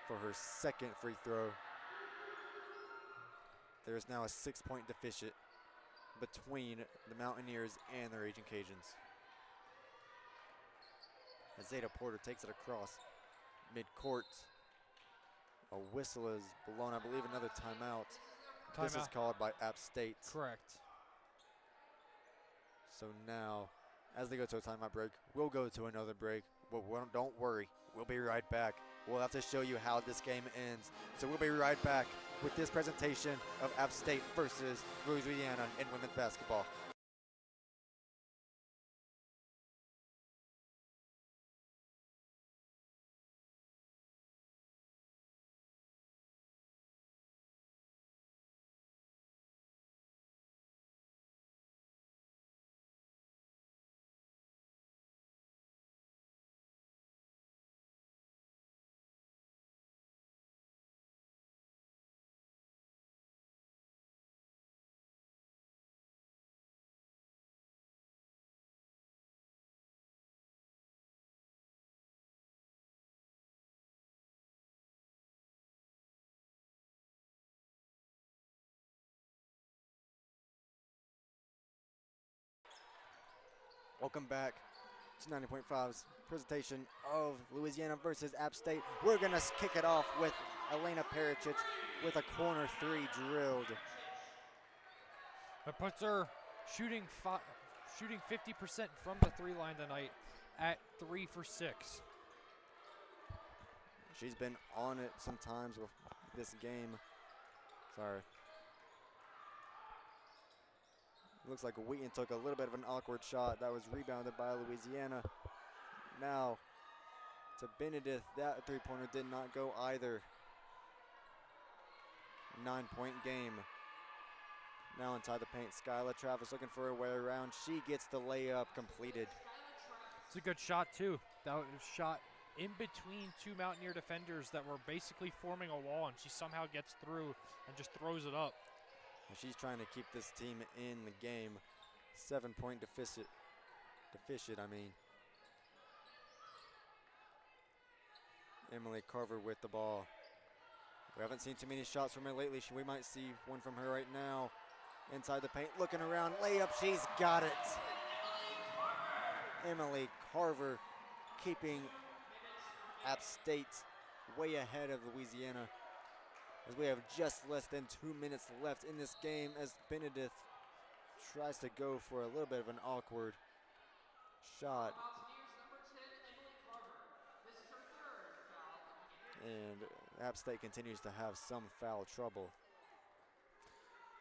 for her 2nd free throw. There is now a 6-point deficit between the Mountaineers and the Raging Cajuns. As Zeta Porter takes it across midcourt. A whistle is blown. I believe another timeout. This is called by App State. Correct. So now, as they go to a timeout break, we'll go to another break. But don't worry, we'll be right back. We'll have to show you how this game ends. So we'll be right back with this presentation of App State versus Louisiana in women's basketball. Welcome back to 90.5's presentation of Louisiana versus App State. We're going to kick it off with Elena Pericic with a corner 3 drilled. That puts her shooting 50% from the 3 line tonight at 3 for 6. She's been on it sometimes with this game. Sorry. Looks like Wheaton took a little bit of an awkward shot. That was rebounded by Louisiana. Now to Benedict. That 3-pointer did not go either. 9-point game. Now inside the paint, Skyla Travis looking for a way around. She gets the layup completed. It's a good shot too. That was shot in between 2 Mountaineer defenders that were basically forming a wall, and she somehow gets through and just throws it up. She's trying to keep this team in the game. 7-point deficit. Emily Carver with the ball. We haven't seen too many shots from her lately. We might see one from her right now. Inside the paint, looking around, layup, she's got it. Emily Carver keeping App State way ahead of Louisiana, as we have just less than 2 minutes left in this game as Benedict tries to go for a little bit of an awkward shot. And App State continues to have some foul trouble.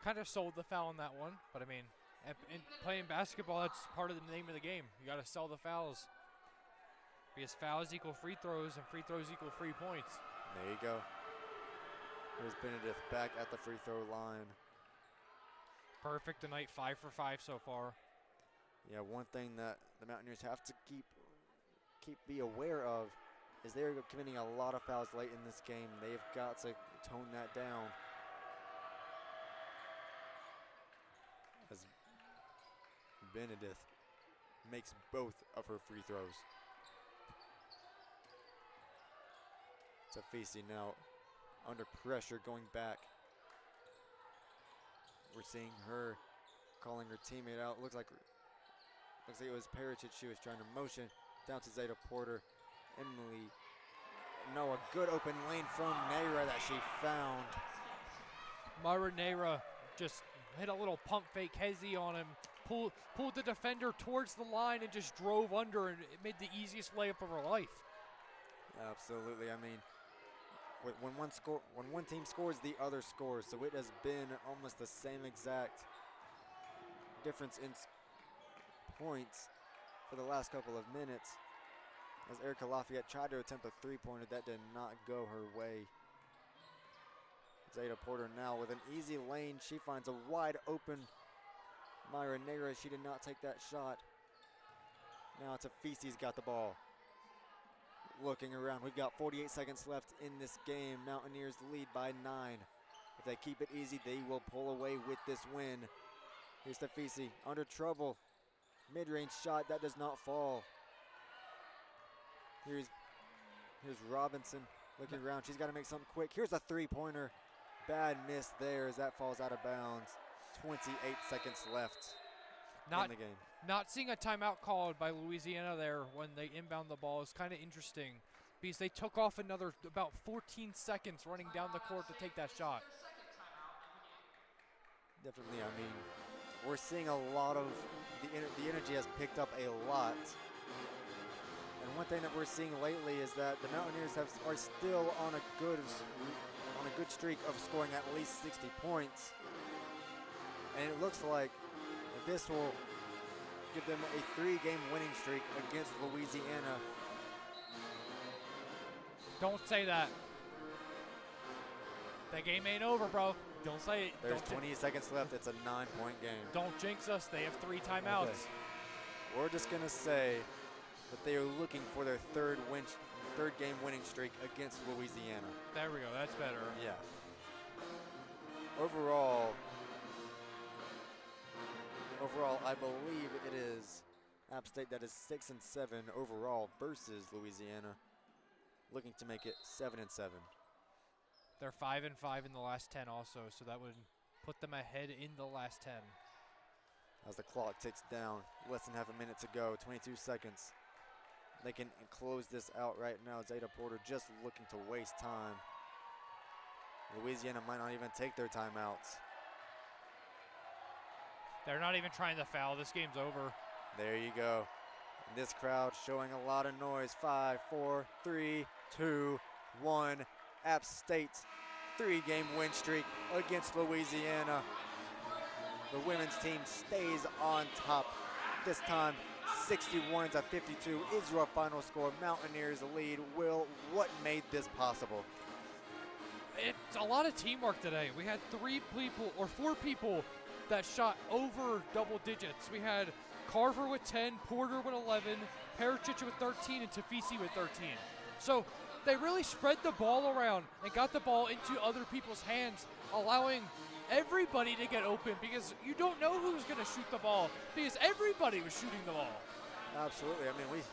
Kind of sold the foul on that one, but I mean, in playing basketball, that's part of the name of the game. You got to sell the fouls. Because fouls equal free throws, and free throws equal free points. There you go. Here's Benedict back at the free throw line. Perfect tonight, 5 for 5 so far. Yeah, one thing that the Mountaineers have to be aware of is they're committing a lot of fouls late in this game. They've got to tone that down. As Benedict makes both of her free throws. Tafisi now under pressure going back. We're seeing her calling her teammate out. Looks like it was Pericic she was trying to motion down to Zeta Porter. Emily, no, a good open lane from Neyra that she found. Myra Neyra just hit a little pump fake hezzy on him, pulled the defender towards the line and just drove under, and it made the easiest layup of her life. Absolutely. I mean, when one team scores, the other scores. So it has been almost the same exact difference in points for the last couple of minutes. As Erica Lafayette tried to attempt a three-pointer, that did not go her way. Zeta Porter now with an easy lane. She finds a wide open Myra Neyra. She did not take that shot. Now Tafisi's got the ball. Looking around, we've got 48 seconds left in this game. Mountaineers lead by 9. If they keep it easy, they will pull away with this win. Here's Tafisi under trouble. Mid-range shot, that does not fall. Here's Robinson looking around. She's got to make something quick. Here's a three-pointer. Bad miss there as that falls out of bounds. 28 seconds left in the game. Not seeing a timeout called by Louisiana there when they inbound the ball is kind of interesting because they took off another about 14 seconds running down the court to take that shot. Definitely, I mean, we're seeing a lot of the energy has picked up a lot. And one thing that we're seeing lately is that the Mountaineers are still on a good streak of scoring at least 60 points. And it looks like this will give them a 3-game winning streak against Louisiana. Don't say that. That game ain't over, bro. Don't say it. There's 20 seconds left. It's a 9-point game. Don't jinx us. They have 3 timeouts. Okay. We're just going to say that they are looking for their third game winning streak against Louisiana. There we go. That's better. Yeah. Overall, I believe it is App State that is 6-7 overall versus Louisiana, looking to make it 7-7. They're 5-5 in the last 10 also, so that would put them ahead in the last 10. As the clock ticks down, less than half a minute to go, 22 seconds. They can close this out right now. Zeta Porter just looking to waste time. Louisiana might not even take their timeouts. They're not even trying to foul. This game's over. There you go. And this crowd showing a lot of noise. 5, 4, 3, 2, 1. App State 3-game win streak against Louisiana. The women's team stays on top. This time 61-52 is your final score. Mountaineers lead. Will, what made this possible? It's a lot of teamwork today. We had 4 people that shot over double digits. We had Carver with 10, Porter with 11, Pericic with 13, and Tafisi with 13. So they really spread the ball around and got the ball into other people's hands, allowing everybody to get open because you don't know who's going to shoot the ball because everybody was shooting the ball. Absolutely. I mean,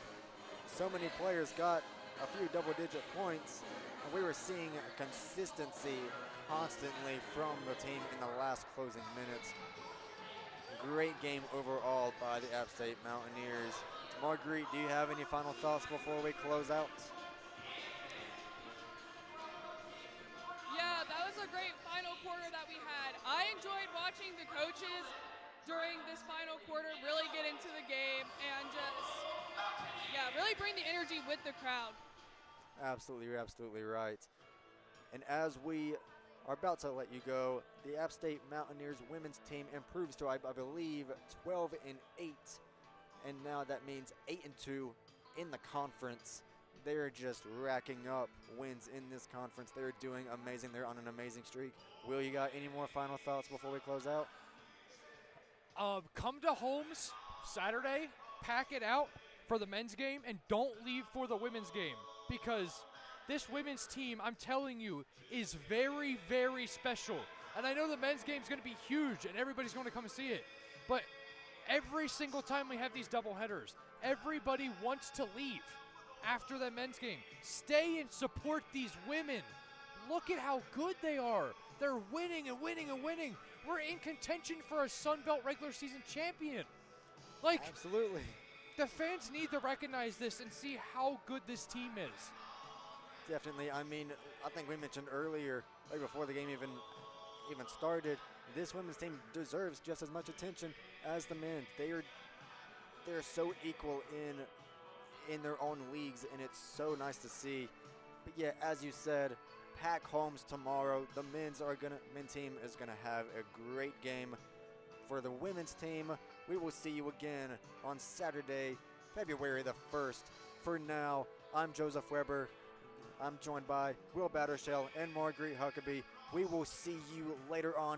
so many players got a few double-digit points, and we were seeing consistency constantly from the team in the last closing minutes. Great game overall by the App State Mountaineers. Marguerite, do you have any final thoughts before we close out? Yeah, that was a great final quarter that we had. I enjoyed watching the coaches during this final quarter really get into the game and just, yeah, really bring the energy with the crowd. Absolutely, you're absolutely right. And as we are about to let you go, the App State Mountaineers women's team improves to, I believe, 12-8, and now that means 8-2 in the conference. They're just racking up wins in this conference. They're doing amazing. They're on an amazing streak. Will, you got any more final thoughts before we close out? Come to Holmes Saturday, pack it out for the men's game, and don't leave for the women's game, because this women's team, I'm telling you, is very, very special. And I know the men's game is going to be huge, and everybody's going to come and see it. But every single time we have these doubleheaders, everybody wants to leave after that men's game. Stay and support these women. Look at how good they are. They're winning and winning and winning. We're in contention for a Sun Belt regular season champion. Like, Absolutely. the fans need to recognize this and see how good this team is. Definitely. I mean, I think we mentioned earlier, right before the game even started, this women's team deserves just as much attention as the men. They're so equal in their own leagues, and it's so nice to see. But yeah, as you said, pack Holmes tomorrow. The men's team is gonna have a great game. For the women's team, we will see you again on Saturday, February the 1st. For now, I'm Joseph Weber. I'm joined by Will Battershell and Marguerite Huckabee. We will see you later on.